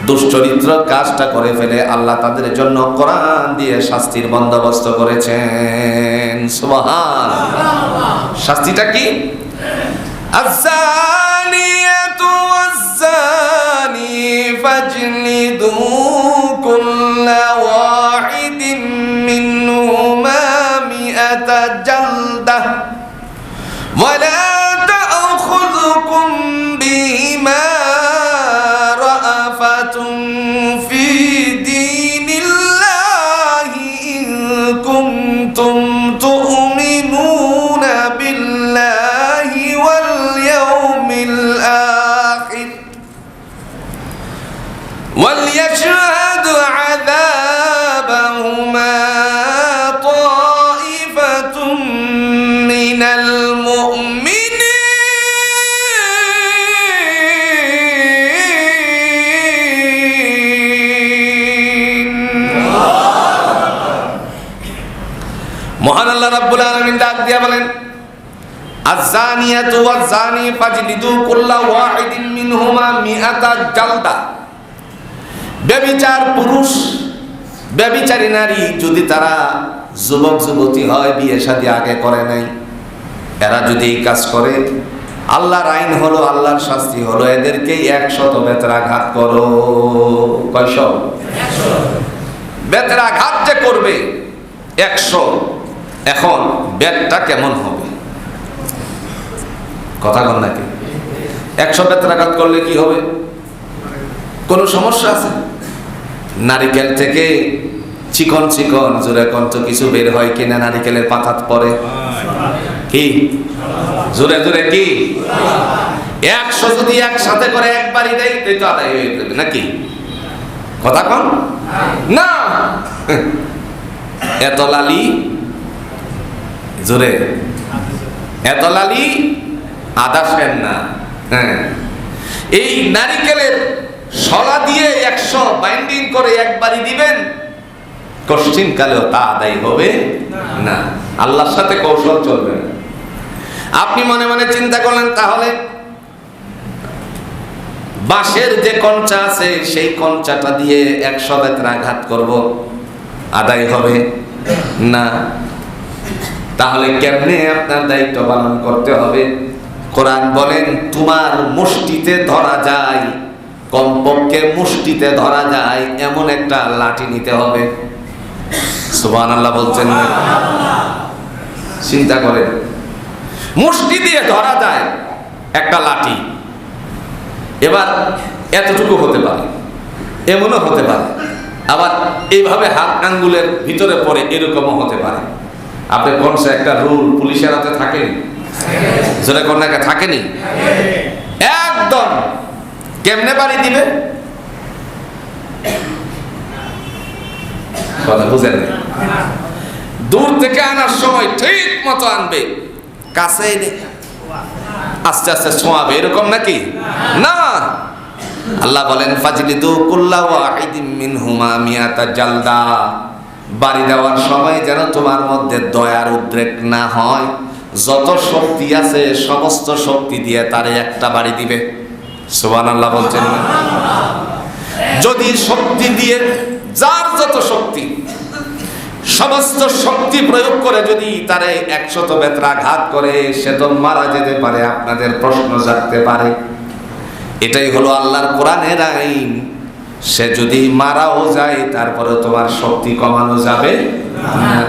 দুশ্চরিত্র কাজটা করে ফেলে, আল্লাহ তাদের জন্য কোরআন দিয়ে শাস্তির বন্দোবস্ত করেছেন। সুবহানাল্লাহ। শাস্তিটা কি? আয-যানিয়াতু ওয়াজ-যানি ফাজলিদু কুল্লা ওয়াহিদিন মিনহুমা মিআতা জালদাহ ওয়া লা তা'খুযুকুম বিহিমা রা'ফাতুন ফি দীনিল্লাহি ইন কুনতুম তু'মিনুনা বিল্লাহি ওয়াল ইয়াউমিল আখির ওয়াল ইয়াশহাদু আযাবাহুমা তা'iফাতুম মিনাল মুমিনিন। মহান আল্লাহ রাব্বুল আলামিন ডাক দিয়া বলেন, আয-যানিয়াতু ওয়াজ-যানি ফাজলিদু কুল্লা ওয়াহিদিন মিনহুমা মিআতা জালদা। ব্যভিচার পুরুষ, ব্যভিচারী নারী যদি তারা যুবক যুবতী হয়, বিয়ে শাদী আগে করে নাই, এরা যদি এই কাজ করে, আল্লাহর আইন হলো, আল্লাহর শাস্তি হলো, এদেরকে 100 বেত্রাঘাত করো। কয়শো? 100 বেত্রাঘাত যে করবে 100। এখন বেতটা কেমন হবে? কথা বল নাকি? 100 বেত্রাঘাত করলে কি হবে? কোনো সমস্যা আছে? নারিকেল থেকে চিকন চিকন জোরে কন্ত কিছু বের হয় কিনা? নারিকেলের পাতা পরে কি জোরে জোরে কি 100 যদি একসাথে করে একবারই দেয় তাই তো আদায় হয়ে যাবে নাকি? কথা কন না। এত লালি জোরে, এত লালি আদা সেন না। হ্যাঁ, এই নারিকেলের শলা দিয়ে 100 বাইন্ডিং করে একবারই দিবেন, কঠিন কালেও তা আদায় হবে না। আল্লাহর সাথে কৌশল চলবে না। আপনি মনে মনে চিন্তা করলেন তাহলে বাঁশের যে কঞ্চা আছে সেই কঞ্চাটা দিয়ে 100 বেত্রাঘাত করব, আদায় হবে না। তাহলে কেমনে আপনার দায়িত্ব পালন করতে হবে? কোরআন বলেন তোমার মুষ্টিতে ধরা যায়, কমপক্ষে মুষ্টিতে ধরা যায় এমন একটা লাঠি নিতে হবে। সুবহানাল্লাহ বলছেন না? চিন্তা করেন, মুষ্টি দিয়ে ধরা যায় একটা লাঠি। এবার এতটুকু হতে পারে, এমনও হতে পারে, আবার এইভাবে হাত আঙ্গুলের ভিতরে পড়ে এরকমও হতে পারে। আপনি কোন একটা রুল পুলিশের হাতে থাকেনি, যেটা কোন একটা থাকেনি, একদম কেমনে বাড়ি দিবে কথা বুঝেন? দূর থেকে আনার সময় ঠিক মতো আনবে, কাছে এনে আস্তে আস্তে ছোঁয়াবে, এরকম নাকি? না, আল্লাহ বলেন ফাজলিদু কুল্লা ওয়াহিদিন মিনহুমা মিয়াতা জালদা। বাড়ি দেওয়ার সময় যেন তোমার মধ্যে দয়ার উদ্রেক না হয়, যত শক্তি আছে সমস্ত শক্তি দিয়ে তারে একটা বাড়ি দিবে। সুবহানাল্লাহ বলছেন না? যদি শক্তি দিয়ে যার যত শক্তি সমস্ত শক্তি প্রয়োগ করে যদি তারে 100 বেত্রাঘাত করে, সে তো মারা যেতে পারে, আপনাদের প্রশ্ন জাগতে পারে। এটাই হলো আল্লাহর কোরআনের আইন। সে যদি মারাও যায় তারপরে তোমার শক্তি কমানো যাবে না।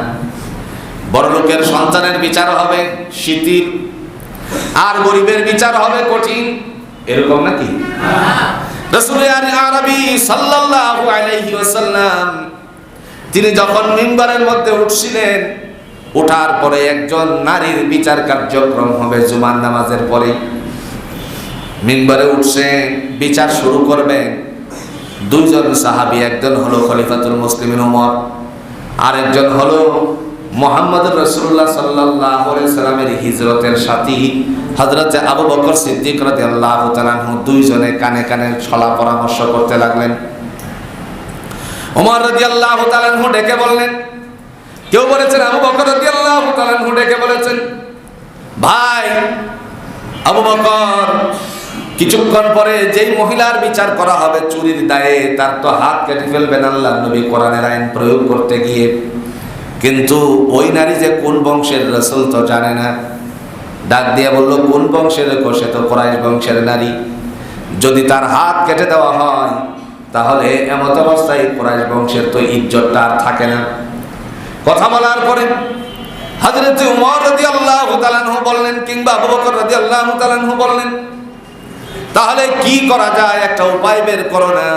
বড় লোকের সন্তানের বিচার হবে শিথিল, আর গরিবের বিচার হবে কঠিন, এরকম নাকি? রাসূল আরবি সাল্লাল্লাহু আলাইহি ওয়াসাল্লাম তিনি যখন মিম্বারের মধ্যে উঠছিলেন, ওঠার পরে একজন নারীর বিচার কার্যক্রম হবে জুমার নামাজের পরে। মিম্বারে উঠছেন, বিচার শুরু করবেন। দুইজন সাহাবী, একজন হলো খলিফাতুল মুসলিমিন ওমর, আর একজন হলো মুহাম্মদুর রাসূলুল্লাহ সাল্লাল্লাহু আলাইহি সাল্লামের হিজরতের সাথী হযরত আবু বকর সিদ্দিক রাদিয়াল্লাহু তাআলা আনহু। দুইজনে কানে কানে ছলা পরামর্শ করতে লাগলেন। ওমর রাদিয়াল্লাহু তাআলা আনহু ডেকে বললেন, কেউ বলেছেন আবু বকর রাদিয়াল্লাহু তাআলা আনহু ডেকে বলেছেন, ভাই আবু বকর, কিছুক্ষণ পরে যেই মহিলার বিচার করা হবে চুরির দায়ে, তার তো হাত কেটে ফেলবেন আল্লাহর নবী কোরআনের আইন প্রয়োগ করতে গিয়ে। কিন্তু ওই নারী যে কোন বংশের রাসূল তো জানে না। ডাক দিয়ে বলল, কোন বংশের? সে তো কুরাইশ বংশের নারী। যদি তার হাত কেটে দেওয়া হয় তাহলে এমত অবস্থায় কুরাইশ বংশের তো ইজ্জতটা আর থাকে না। কথা বলার পরে হযরত ওমর রাদিয়াল্লাহু তাআলা আনহু বললেন, কিংবা আবু বকর রাদিয়াল্লাহু তাআলা আনহু বললেন, তাহলে কি করা যায়, একটা উপায় বের করো না।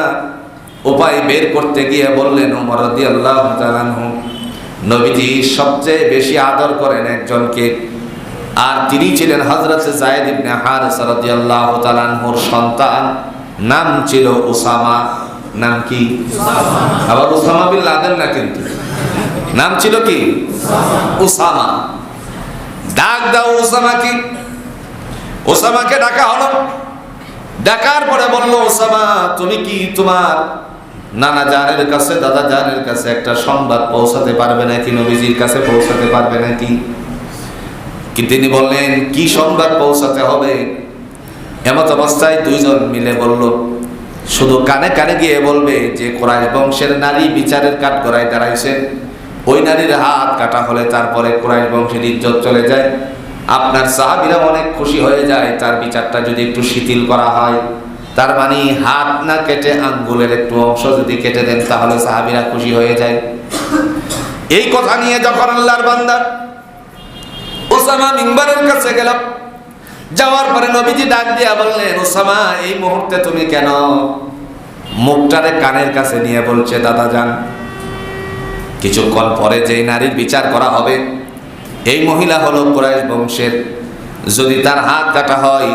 উপায় বের করতে গিয়ে বললেন ওমর রাদিয়াল্লাহু তাআলা আনহু, নবীজি সবচেয়ে বেশি আদর করেন একজনকে, আর তিনি ছিলেন হযরত যায়েদ ইবনে হারিসা রাদিয়াল্লাহু তাআলা আনহুর সন্তান, নাম ছিল উসামা। নাম কি? আবার উসামা বিন লাদেন না, কিন্তু নাম ছিল কি? উসামা। ডাক দাও উসামাকে। উসামাকে ডাকা হলো। ডাকার পরে বলল, উসামা তুমি কি তোমার নানা জানের কাছে, দাদা জানের কাছে একটা সংবাদ পৌঁছাতে পারবে নাকি? নবীজির কাছে পৌঁছাতে পারবে নাকি? কি তিনি বললেন, কি সংবাদ পৌঁছাতে হবে? এমত অবস্থায় দুইজন মিলে বলল, শুধু কানে কানে গিয়ে বলবে যে কুরাইশ বংশের নারী বিচারের কাঠগড়ায় দাঁড়াইছে, ওই নারীর হাত কাটা হলে তারপরে কুরাইশ বংশের ইজ্জত চলে যায়। আপনার সাহাবীরা অনেক খুশি হয়ে যায় তার বিচারটা যদি একটু শিথিল করা হয়। তার মানে হাত না কেটে আঙ্গুলের একটু অংশ যদি কেটে দেন তাহলে সাহাবীরা খুশি হয়ে যায়। এই কথা নিয়ে যখন আল্লাহর বান্দা উসামা মিম্বারের কাছে গেল, যাওয়ার পরে নবীজি ডাক দিয়া বললেন, উসামা এই মুহূর্তে তুমি কেন? মুখটারে কানের কাছে নিয়ে বলছে, দাদা যান, কিছুক্ষণ পরে যেই নারীর বিচার করা হবে এই মহিলা হলো কুরাইশ বংশের, যদি তার হাত কাটা হয়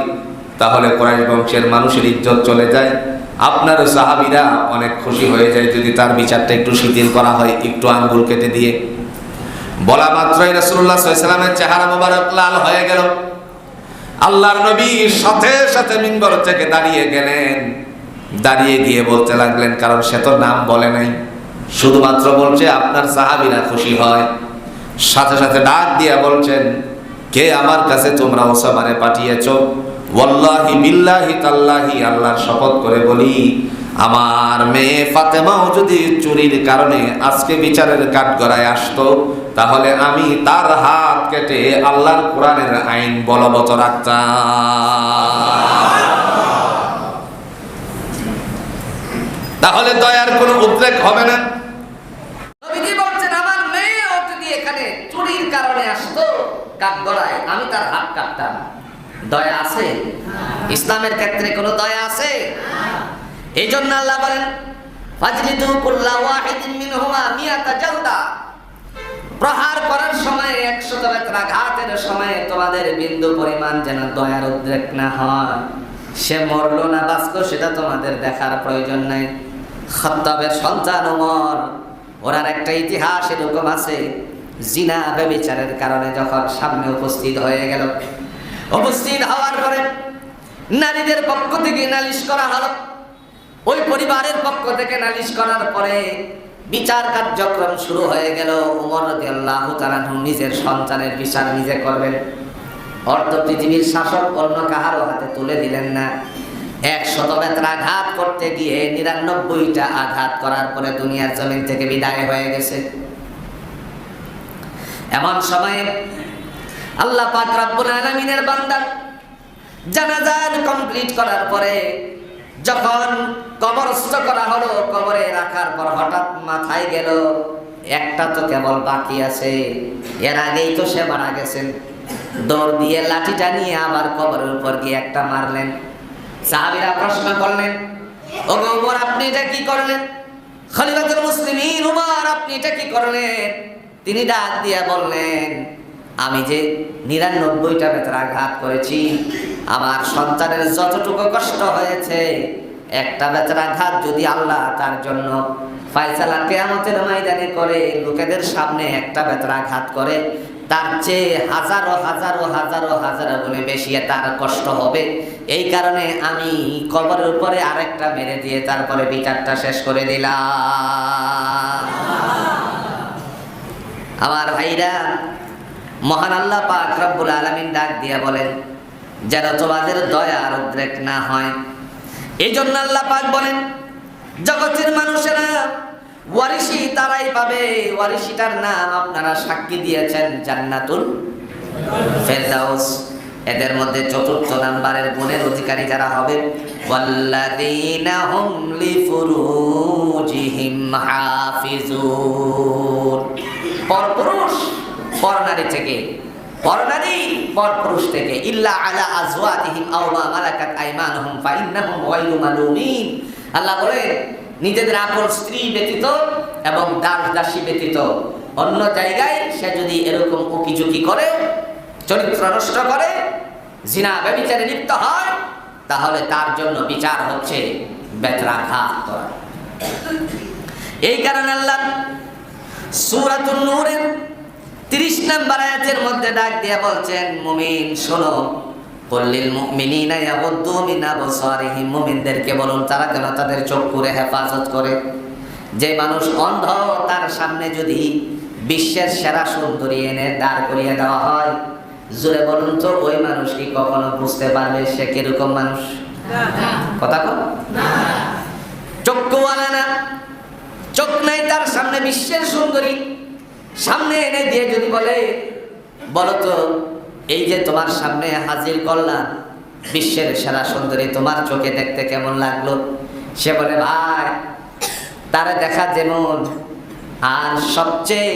তাহলে কুরাইশ বংশের মানুষের ইজ্জত চলে যায়। আপনার সাহাবীরা অনেক খুশি হয়ে যায় যদি তার বিচারটা একটু শিথিল করা হয়, একটু আঙ্গুল কেটে দিয়ে। বলা মাত্রই রাসূলুল্লাহ সাল্লাল্লাহু আলাইহি ওয়াসাল্লামের চেহারা মোবারক লাল হয়ে গেল। আল্লাহর নবী সাথে সাথে মিম্বর থেকে দাঁড়িয়ে গেলেন, দাঁড়িয়ে গিয়ে বলতে লাগলেন, কারণ সে তো নাম বলে নাই, শুধুমাত্র বলছে আপনার সাহাবীরা খুশি হয়। সাথে সাথে ডাক দিয়া বলছেন, কে আমার কাছে তোমরা ওসামারে পাঠিয়েছো? ওয়াল্লাহি বিল্লাহি তাল্লাহি, আল্লাহর শপথ করে বলি, আমার মেয়ে ফাতেমাও যদি চুরির কারণে আজকে বিচারের কাঠগড়ায় আসতো, তাহলে আমি তার হাত কেটে আল্লাহর কোরআনের আইন বলবৎ রাখতাম। তাহলে দয়ার কোনো উদ্রেক হবে না। নবীজি বলছেন, আমার মেয়েও যদি এখানে চুরির কারণে আসতো কাঠগড়ায়, আমি তার হাত কাটতাম। দয়া আছে? ইসলামের ক্ষেত্রে কোনো দয়া আছে? এই জন্য আল্লাহ বলেন, ফাজলিদু কুল্লা ওয়াহিদিন মিনহুমা মিয়াতা জালদা। প্রহার করার সময় 100 বেত্রাঘাতের সময় তোমাদের বিন্দু পরিমাণ যেন দয়ার উদ্রেক না হয়। সে মরলো না বাঁচলো সেটা তোমাদের দেখার প্রয়োজন নাই। খাত্তাবের সন্তান ওমর, ওনার একটা ইতিহাস এরকম আছে, জিনা ব্যভিচারের কারণে যখন সামনে উপস্থিত হয়ে গেল, উপস্থিত হওয়ার পরে নারীদের পক্ষ থেকে নালিশ করা হলো। ওই পরিবারের পক্ষ থেকে নালিশ করার পরে বিচার কার্যক্রম শুরু হয়ে গেল। ওমর রাদিয়াল্লাহু তাআলা নিজের সন্তানের বিচার নিজে করবেন। অর্ধ পৃথিবীর শাসক অন্য কাহারও হাতে তুলে দিলেন না। 100 বেত্রাঘাত করতে গিয়ে 99টা আঘাত করার পরে দুনিয়ার জমিন থেকে বিদায় হয়ে গেছে। এমন সময়ে আল্লাহ পাক রব্বুল আলামিনের বান্দা জানাজা কমপ্লিট করার পরে যখন কবরস্থ করা হলো, কবরে রাখার পর হঠাৎ মাথায় গেল একটা তো কেবল বাকি আছে, এর আগেই তো সে মারা গেছেন। দৌড় দিয়ে লাঠিটা নিয়ে আবার কবরের উপর গিয়ে একটা মারলেন। সাহাবীরা প্রশ্ন করলেন, ওগো ওমর, আপনি এটা কি করলেন? খলিফাতুল মুসলিমিন ওমর, আপনি এটা কি করলেন? তিনি ডাক দিয়ে বললেন, আমি যে 99টা বেত্রাঘাত করেছি, আমার সন্তানের যতটুকু কষ্ট হয়েছে, একটা বেত্রাঘাত যদি আল্লাহ তার জন্য ফায়সালা কিয়ামতের ময়দানে করে, লোকেদের সামনে একটা বেত্রাঘাত করে, তার চেয়ে হাজারো হাজারো হাজারো হাজারো গুণে বেশি তার কষ্ট হবে। এই কারণে আমি কবরের উপরে আরেকটা মেরে দিয়ে তারপরে বিচারটা শেষ করে দিলাম। আমার ভাইরা, মহান আল্লাহ পাক রব্বুল আলামিন ডাক দিয়া বলেন, যেন তোমাদের দয়া আর উদ্রেক না হয়। এই জন্য আল্লাহ পাক বলেন, জগতের মানুষেরা ওয়ারিসি তারাই পাবে। ওয়ারিসিটার নাম আপনারা সাক্ষী দিয়েছেন, জান্নাতুল ফেরদাউস। এদের মধ্যে 4র্থ নাম্বারের গুণের অধিকারী যারা হবে, ওয়াল্লাযীনা হুম লিফুরুজিহিম হাফিজুন। পরপুরুষ পরনারী থেকে, পরনারী পরপুরুষ থেকে, ইল্লা আলা আজওয়াজিহিম আও মা মালাকাত আইমানুহুম ফাইন্নাহুম গায়রু মালুমিন। আল্লাহ বলেন, নিজেদের আপন স্ত্রী ব্যতীত এবং দাস দাসী ব্যতীত অন্য জায়গায় সে যদি এরকম উকিঝুঁকি করে, চরিত্র নষ্ট করে, জিনা ব্যভিচারে লিপ্ত হয়, তাহলে তার জন্য বিচার হচ্ছে বেত্রাঘাত করা। এই কারণে আল্লাহ সূরাতুন নূরের 30 নম্বর আয়াতের মধ্যে ডাক দিয়ে বলছেন, মুমিন শোনো, কুল্লিল মুমিনিনা ইয়াগুদ্দু মিন আবসারিহিম। মুমিনদেরকে বলুন তারা যেন তাদের চক্ষুরে হেফাজত করে। যে মানুষ অন্ধ, তার সামনে যদি বিশ্বের সেরা সুন্দরী এনে দাঁড় করিয়ে দেওয়া হয়, জোরে বলুন তো ওই মানুষ কি কখনো বুঝতে পারবে সে কিরকম মানুষ? কথা কন না। চক্ষুওয়ালা না, চোখ নাই, তার সামনে বিশ্বের সুন্দরী সামনে এনে দিয়ে যদি বলে, বলো তো এই যে তোমার সামনে হাজির করলাম বিশ্বের সেরা সুন্দরী, তোমার চোখে দেখতে কেমন লাগলো? সে বলে, ভাই তারা দেখা যেমন, আর সবচেয়ে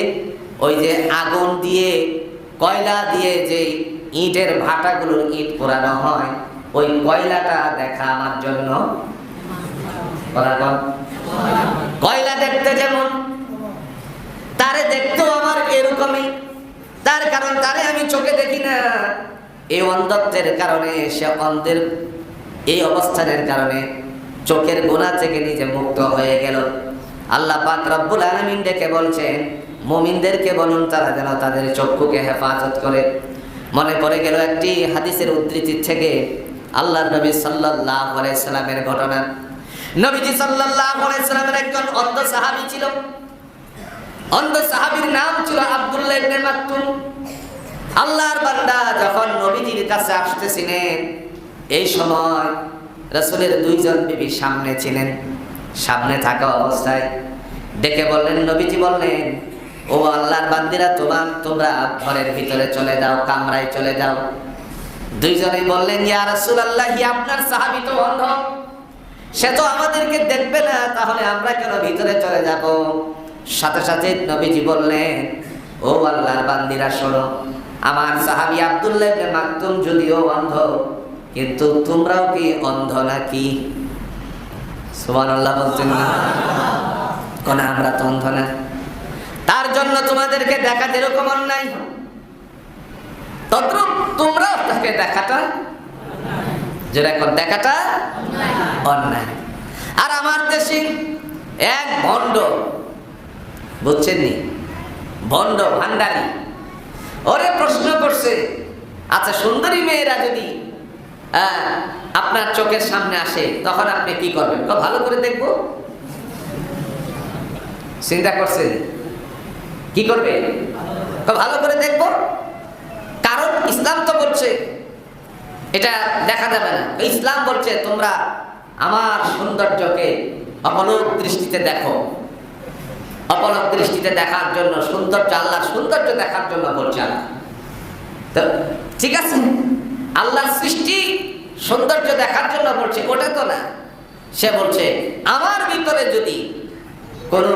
ওই যে আগুন দিয়ে কয়লা দিয়ে যে ইটের ভাটাগুলোর ইট পোড়ানো হয়, ওই কয়লাটা দেখা আমার জন্য, কয়লা দেখতে যেমন, তারে দেখতেও আমার এরকমই। তার কারণ তারে আমি চোখে দেখি না। এই অন্ধত্বের কারণে, সে অন্ধের এই অবস্থানের কারণে চোখের গুনাহ থেকে নিজে মুক্ত হয়ে গেল। আল্লাহ পাক রব্বুল আলামিন ডেকে বলছেন, মুমিনদেরকে বলুন তারা যেন তাদের চক্ষুকে হেফাজত করে। মনে পড়ে গেল একটি হাদিসের উদ্ধৃতি থেকে আল্লাহর নবী সাল্লাল্লাহু আলাইহি সাল্লামের ঘটনা। নবীজি সাল্লাল্লাহু আলাইহি সাল্লামের একজন অন্ধ সাহাবী ছিল। অন্ধ সাহাবীর নাম ছিল আব্দুল্লাহ ইবনে মাকতুম। আল্লাহর বান্দা যখন নবীজির কাছে আসতেছিলেন, এই সময় রাসূলের দুইজন বিবি সামনে ছিলেন। সামনে থাকা অবস্থায় ডেকে বললেন, নবীজি বললেন, ও আল্লাহর বান্দিরা, তোমরা ঘরের ভিতরে চলে যাও, কামরায় চলে যাও। দুইজনেই বললেন, ইয়া রাসূলুল্লাহ, আপনার সাহাবী তো অন্ধ, সে তো আমাদেরকে দেখবে না, তাহলে আমরা কেন ভিতরে চলে যাব? সাথে সাথে নবীজি বললেন, ও আল্লাহর বান্দিরা শোনো, আমার সাহাবী আব্দুল্লাহ ইবনে মাকতুম যদিও অন্ধ, কিন্তু তোমরাও কি অন্ধ নাকি? সুবহানাল্লাহ বলছেন না? কোন আমরা তো অন্ধ না, তার জন্য তোমাদেরকে দেখা যেরকম অন্যায়, তদ্রূপ তোমরাও তাকে দেখাটা, যেরকম দেখাটা অন্যায়। আর আমার দেশে এক ভণ্ড, বুঝছেন নি, ভণ্ড ভান্ডারি, ওরে প্রশ্ন করছে, আচ্ছা সুন্দরী মেয়েরা যদি আপনার চোখের সামনে আসে তখন আপনি কি করবেন? ভালো করে দেখবো। চিন্তা করছেন কি করবে? ভালো করে দেখবো। কারণ ইসলাম তো বলছে এটা দেখা যাবে না। ইসলাম বলছে তোমরা আমার সৌন্দর্যকে অপলক দৃষ্টিতে দেখো। অপলক দৃষ্টিতে দেখার জন্য, সৌন্দর্য, আল্লাহর সৌন্দর্য দেখার জন্য বলছে আল্লাহ। তো ঠিক আছে, আল্লাহর সৃষ্টি সৌন্দর্য দেখার জন্য বলছে, ওটা তো না। সে বলছে আমার ভিতরে যদি কোনো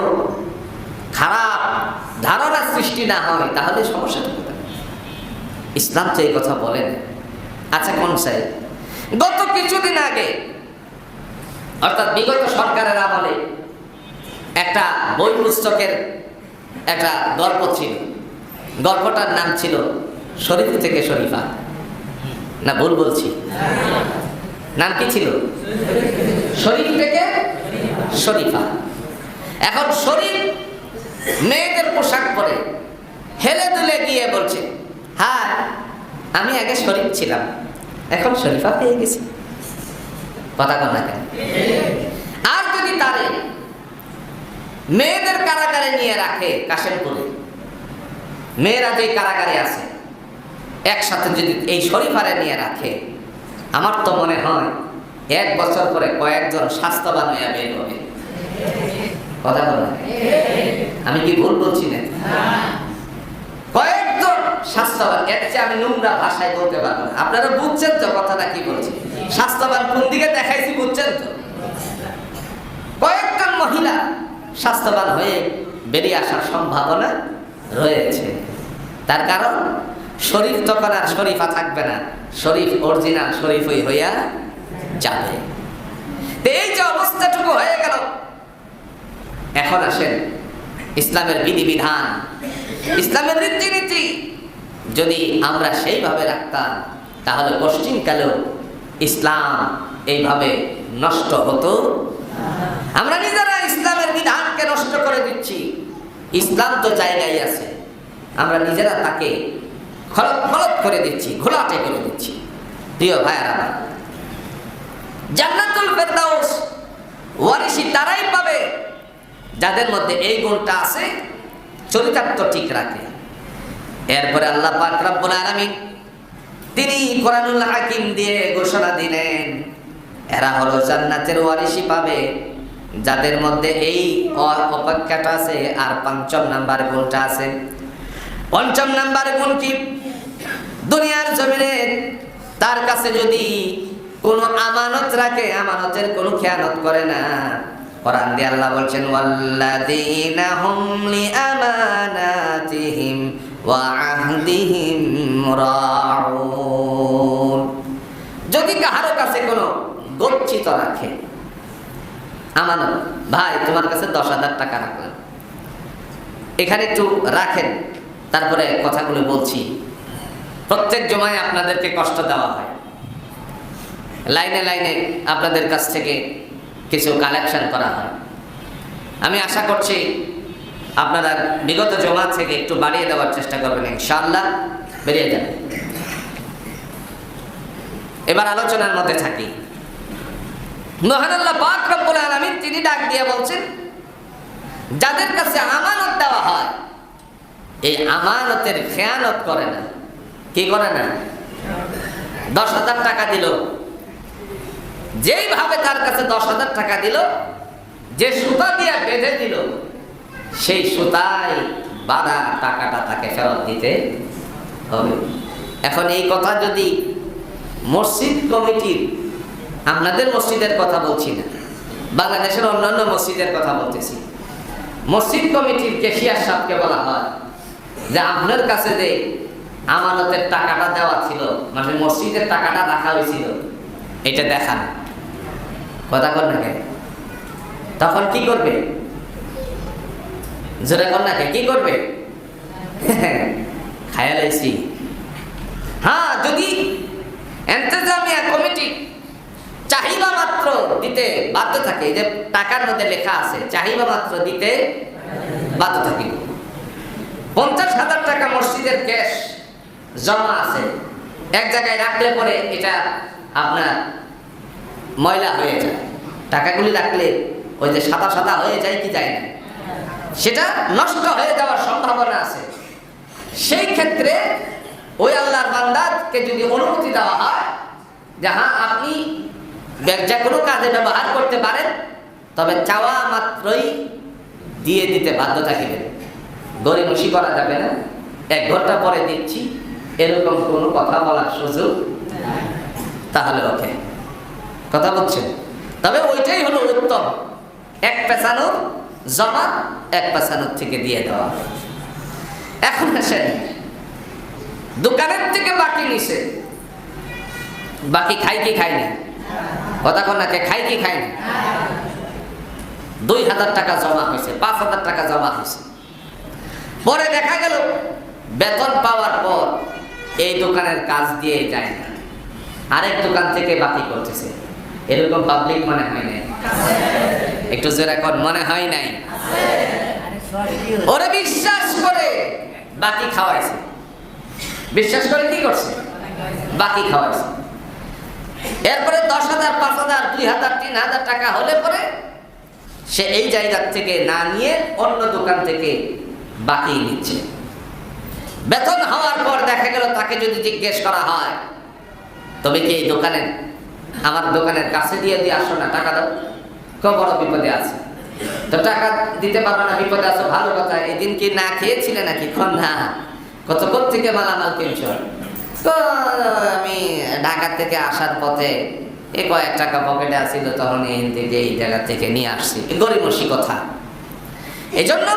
খারাপ ধারণা সৃষ্টি না হয় তাহলে সমস্যাটা কোথায়? ইসলাম তো এই কথা বলে না। আচ্ছা কোন সাইড? গত কিছুদিন আগে, অর্থাৎ বিগত সরকারের আমলে একটা বই পুস্তকের একটা গল্প ছিল। গল্পটার নাম ছিল শরীফ থেকে শরীফা। না ভুল বলছি? নাম কি ছিল? শরীফ থেকে শরীফা। এখন শরীফ মেয়েদের পোশাক পরে হেলে দুলে গিয়ে বলছে, হ্যাঁ আমি আগে শরীফ ছিলাম, এখন শরীফা পেয়ে গেছি। কথা কন না কেন? আর যদি তারে মেয়েদের কারাগারে নিয়ে রাখে, কাশেমপুরে মেয়েরা যে কারাগারে আছে, একসাথে যদি এই শরীফারে নিয়ে রাখে, আমার তো মনে হয় 1 বছর পরে কয়েকজন স্বাস্থ্যবান হয়ে বের হবে। কথা বলা, আমি কি ভুল বলছি না? কয়েকজন স্বাস্থ্যবান, এর চেয়ে আমি নোংরা ভাষায় বলতে পারবো না। আপনারা বুঝছেন তো কথাটা কি বলছি? স্বাস্থ্যবান কোন দিকে দেখাইছি বুঝছেন তো? কয়েকজন মহিলা স্বাস্থ্যবান হয়ে বেরিয়ে আসার সম্ভাবনা রয়েছে। তার কারণ শরীফ তখন আর শরীফা থাকবে না, শরীফ অরিজিনাল শরীফই হইয়া যাবে। এই যে অবস্থাটুকু হয়ে গেল, এখন আসেন ইসলামের বিধিবিধান, ইসলামের রীতিনীতি যদি আমরা সেইভাবে রাখতাম তাহলে পশ্চিমকালেও ইসলাম এইভাবে নষ্ট হতো। আমরা নিজেরা ইসলামের বিধানকে নষ্ট করে দিচ্ছি। ইসলাম তো জায়গায় আছে, আমরা নিজেরা তাকে খলত করে দিচ্ছি, ঘোলাটে করে দিচ্ছি। প্রিয় ভাইয়ারা, জান্নাতুল ফেরদাউস ওয়ারিসি তারাই পাবে যাদের মধ্যে এই গুণটা আছে, চরিতার্থ ঠিক রাখে। এরপরে আল্লাহ পাক রব্বুল আলামিন তিনি কোরআনুল হাকিম দিয়ে ঘোষণা দিলেন, এরা হলো জান্নাতের ওয়ারিসি পাবে যাদের মধ্যে এই অপেক্ষাটা আছে। আর 5 নাম্বার গুণটা আছে। 5 নাম্বার গুণ কি? দুনিয়ার জমিনে তার কাছে যদি কোনো আমানত রাখে, আমানতের কোনো খেয়ানত করে না। কোরআন দিয়ে আল্লাহ বলছেন, ওয়াল্লাযীনা হুম লিআমানাতিহিম ওয়া আহদিহিম রাউন। যদি কারো কাছে কোনো গচ্ছিত রাখে, আমানত, ভাই তোমার কাছে 10,000 টাকা রাখলাম, এখানে একটু রাখেন, তারপরে কথাগুলো বলছি। প্রত্যেক জমায় আপনাদেরকে কষ্ট দেওয়া হয়, লাইনে লাইনে আপনাদের কাছ থেকে কিছু কালেকশন করা হয়। আমি আশা করছি আপনারা বিগত জমা থেকে একটু বাড়িয়ে দেওয়ার চেষ্টা করবেন, ইনশাআল্লাহ বেরিয়ে যাবেন। এবার আলোচনার মধ্যে থাকি। মহান আল্লাহ পাক রব্বুল আলামিন তিনি ডাক দিয়ে বলছেন, যাদের কাছে আমানত দেওয়া হয় এই আমানতের খেয়ানত করে না। কি করে না? 10,000 টাকা দিল, যেইভাবে তার কাছে 10,000 টাকা দিল, যে সুতা দিয়ে বেঁধে দিল, সেই সুতায় বাঁধা টাকাটা তাকে ফেরত দিতে হবে। এখন এই কথা যদি মসজিদ কমিটির, আপনাদের মসজিদের কথা বলছি না, বাংলাদেশের অন্যান্য মসজিদের কথা বলতেছি, মসজিদ কমিটির ক্যাশিয়ার সাহেবকে বলা হয় যে আপনার কাছে যে আমানতের টাকাটা দেওয়া ছিল, মানে মসজিদের টাকাটা রাখা হয়েছিল, এটা দেখান, কথা কর না কেন? তখন কি করবে? জোরে কর না কে? কি করবে? খায়াল আইছি। হ্যাঁ, যদি ইন্তেজামিয়া কমিটি চাহিদা মাত্র দিতে বাধ্য থাকে, যে টাকার মধ্যে লেখা আছে চাহিদা মাত্র দিতে বাধ্য থাকে, 50,000 টাকা মসজিদের ক্যাশ জমা আছে, এক জায়গায় রাখলে পরে এটা আপনার ময়লা হয়ে যায়, টাকাগুলি রাখলে ওই যে সাদা সাদা হয়ে যায় কি যায় না, সেটা নষ্ট হয়ে যাওয়ার সম্ভাবনা আছে। সেই ক্ষেত্রে ওই আল্লাহর বান্দাকে যদি অনুমতি দেওয়া হয় যে হ্যাঁ আপনি যে কোনো কাজে ব্যবহার করতে পারেন, তবে চাওয়া মাত্রই দিয়ে দিতে বাধ্য থাকিবেন, গরিমসি করা যাবে না, 1 ঘন্টা পরে দিচ্ছি এরকম কোনো কথা বলার সুযোগ, তাহলে ওকে কথা বলছেন। তবে ওইটাই হলো উত্তম, 1 পেছানোর জমা 1 পেছানোর থেকে দিয়ে দেওয়া। এখন আসেন, দোকানের থেকে বাকি নিছে, বাকি খাই কি খাই না? কথা কন না, কে খাই কি খাই না? 2,000 টাকা জমা হয়েছে, 5,000 টাকা জমা হয়েছে, পরে দেখা গেল বেতন পাওয়ার পর এই দোকানের কাজ দিয়ে যায় না, আরেক দোকান থেকে বাকি করতেছে। এরকম পাবলিক মনে হয় নাই? একটু জোরে কর, মনে হয় নাই? ওরে বিশ্বাস করে বাকি খাওয়াইছে, বিশ্বাস করে কি করছে? বাকি খাওয়াইছে। এরপরে 10,000, 5,000, 2,000, 3,000 টাকা হলে পরে সে এই জায়গা থেকে না নিয়ে অন্য দোকান থেকে বাকি নিচ্ছে। বেতন হওয়ার পর দেখা গেল তাকে যদি জিজ্ঞেস করা হয়, তবে কি এই দোকানে আমার দোকানের কাছে দিয়ে আসো না, টাকা দাও, খুব বড় বিপদে আছে, তো টাকা দিতে পারবে না, বিপদে আছো, ভালো কথা, এদিন কি না খেয়েছিলে নাকি? না, কত থেকে মালামাল কিনছো? তো আমি ঢাকা থেকে আসার পথে এই কয়েক টাকা পকেটে আসছিল, তখন এই জায়গা থেকে নিয়ে আসছি, গরিমসি কথা। এই জন্য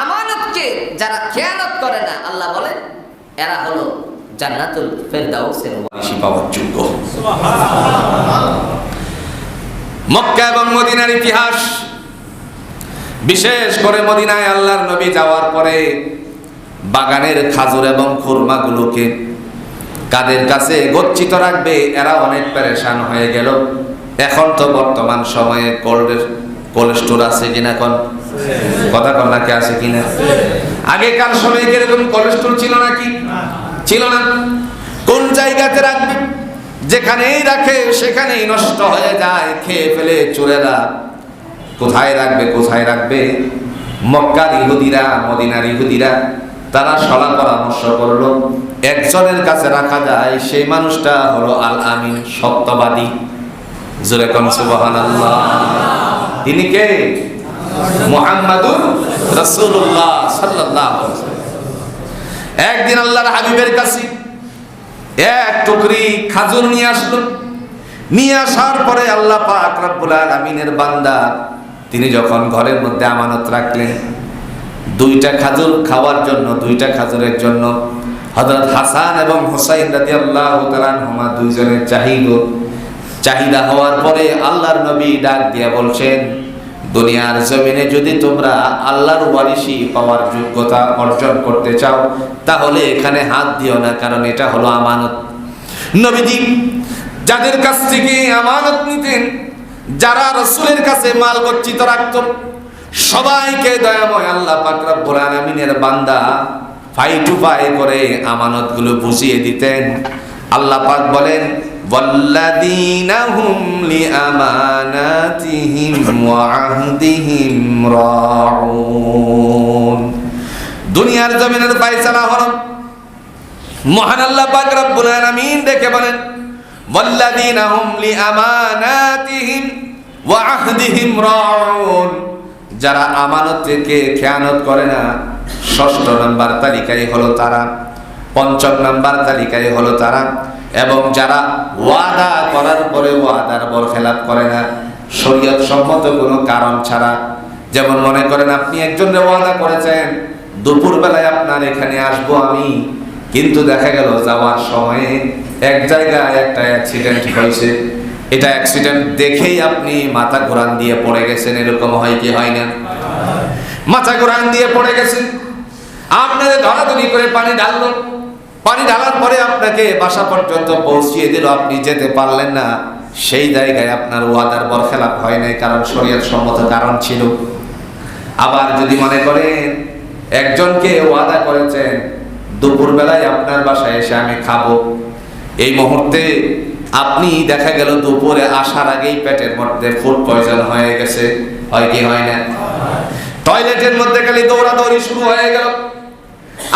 আমানতকে যারা খেয়ানত করে না, আল্লাহ বলেন এরা হলো জান্নাতুল ফেরদাউসের ওয়ারিশ পাওয়ার যোগ্য। মক্কা এবং মদিনার ইতিহাস, বিশেষ করে মদিনায় আল্লাহর নবী যাওয়ার পরে বাগানের খাজুর এবং খুরমাগুলোকে কাদের কাছে গচ্ছিত রাখবে, এরা অনেক পেরেশান হয়ে গেল। এখন তো বর্তমান সময়ে কোল্ড স্টোর আছে কিনা, কোন কথা কন নাকি, আছে কিনা? আগেকার সময়ে কিরকম কোল্ড স্টোর ছিল নাকি? ছিল না। কোন জায়গাতে রাখবে? যেখানেই রাখে সেখানেই নষ্ট হয়ে যায়, খেয়ে ফেলে চোরেরা। কোথায় রাখবে, কোথায় রাখবে? মক্কার ইহুদিরা, মদিনার ইহুদিরা তারা সলা পরামর্শ করলো, একজনের কাছে রাখা যায়, সেই মানুষটা হলো আল আমিন, সত্যবাদী। জোরে কোন সুবহানাল্লাহ। তিনি কে? মুহাম্মাদুর রাসূলুল্লাহ সাল্লাল্লাহু আলাইহি ওয়াসাল্লাম। একদিন আল্লাহর হাবিবের কাছে এক টুকরি খাজুর নিয়ে আসলো। নিয়ে আসার পরে আল্লাহ পাক রব্বুল আলামিনের বান্দা তিনি যখন ঘরের মধ্যে আমানত রাখলেন, 2টা খাজুর খাওয়ার জন্য, 2টা খাজুরের জন্য হযরত হাসান এবং হুসাইন রাদিয়াল্লাহু তাআলা আনহুমা দুইজনের চাহিদা হওয়ার পরে আল্লাহর নবী ডাক দিয়ে বলছেন, দুনিয়ার জমিনে যদি তোমরা আল্লাহর ওয়ারিসি পাওয়ার যোগ্যতা অর্জন করতে চাও তাহলে এখানে হাত দিও না, কারণ এটা হলো আমানত। নবীজি যাদের কাছ থেকে আমানত নিতেন, যারা রাসূলের কাছে মাল গচ্ছিত রাখতেন, সবাইকে দয়াময় আল্লাহ পাক রব্বুল আলামিনের বান্দা ফাই টু ফাই করে আমানতগুলো বুঝিয়ে দিতেন। আল্লাহ পাক বলেন, ওয়াল্লাযীনা হুম লিআমানাতিহিম ওয়া আহদিহিম রাউন। দুনিয়ার জমিনের ফয়সালা হলো মহান আল্লাহ পাক রব্বুল আলামিন দেখে বলেন, ওয়াল্লাযীনা হুম লিআমানাতিহিম ওয়া আহদিহিম রাউন। যারা আমানত থেকে খেয়ানত করে না, ৬ষ্ঠ নাম্বার তালিকায় হলো তারা, ৫ম নাম্বার তালিকায় হলো তারা। এবং যারা ওয়াদা করার পরে ওয়াদার বরখেলাপ করে না, শরীয়ত সম্মত কোনো কারণ ছাড়া। যেমন মনে করেন আপনি একজনের ওয়াদা করেছেন, দুপুর বেলায় আপনার এখানে আসবো আমি, কিন্তু দেখা গেল যাওয়ার সময়ে এক জায়গায় একটা অ্যাক্সিডেন্ট হয়েছে। এটা অ্যাক্সিডেন্ট দেখেই আপনি মাথা ঘোরান দিয়ে পড়ে গেছেন, এরকম হয় কি হয় না? মাথা ঘোরান দিয়ে পড়ে গেছেন, আপনাদের ধরাধরি করে পানি ঢাললো, পানি ঢালার পরে আপনাকে বাসা পর্যন্ত পৌঁছিয়ে দিল, আপনি যেতে পারলেন না। সেই জায়গায় আপনার ওয়াদার বরখেলাপ হয় নাই, কারণ শরীয়ত সম্মত কারণ ছিল। আবার যদি মনে করেন একজনকে ওয়াদা করেছেন দুপুর বেলায় আপনার বাসায় এসে আমি খাবো, এই মুহূর্তে আপনি দেখা গেল দুপুরে আসার আগেই পেটের মধ্যে ফুড পয়জন হয়ে গেছে, হয় কি হয় না? টয়লেটের মধ্যে খালি দৌড়াদৌড়ি শুরু হয়ে গেল,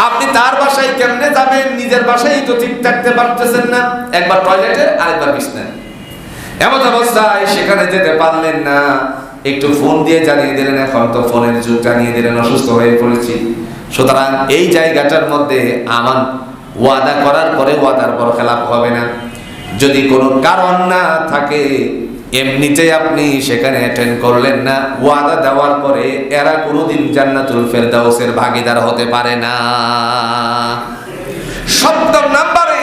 আপনি তার বাসায় কেমনে যাবেন? নিজের বাসায় তো ঠিক থাকতে পারতেছেন না, একবার টয়লেটে আরেকবার বিছানায়। এমন অবস্থায় সেখানে যেতে পারলেন না, একটু ফোন দিয়ে জানিয়ে দিলেন, এখন তো ফোনের যুগ, জানিয়ে দিলেন অসুস্থ হয়ে পড়েছি। সুতরাং এই জায়গাটার মধ্যে আমার ওয়াদা করার পরে ওয়াদার বরখেলাপ হবে না। যদি কোনো কারণ না থাকে, এমনিতেই আপনি সেখানে অ্যাটেন্ড করলেন না, ওয়াদা দেওয়ার পরে এরা কোনোদিন জান্নাতুল ফেরদাউসের ভাগীদার হতে পারে না। ৭ম নম্বরে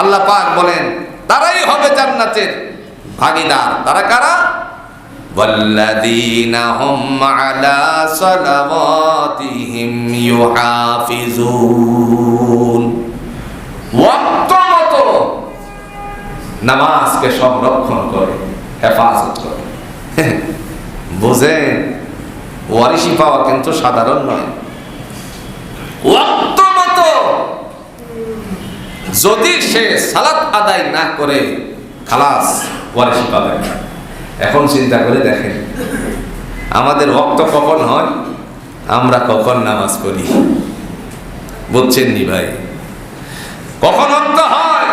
আল্লাহ পাক বলেন তারাই হবে জান্নাতের ভাগীদার। তারা কারা? ওয়াল্লাযীনা হুম আলা সালাওয়াতিহিম ইউহাফিজুন। ওয়াক্ত মতো নামাজকে সংরক্ষণ করে, হেফাজত করে। বুঝেন, ওয়ারিসি পাওয়া কিন্তু সাধারণ নয়। ওয়াক্ত মতো যদি সে সালাত আদায় না করে, খালাস, ওয়ারিসি পাবে না। এখন চিন্তা করে দেখেন আমাদের ওয়াক্ত কখন হয়, আমরা কখন নামাজ পড়ি? বুঝছেন নি ভাই? কখন ওয়াক্ত হয়,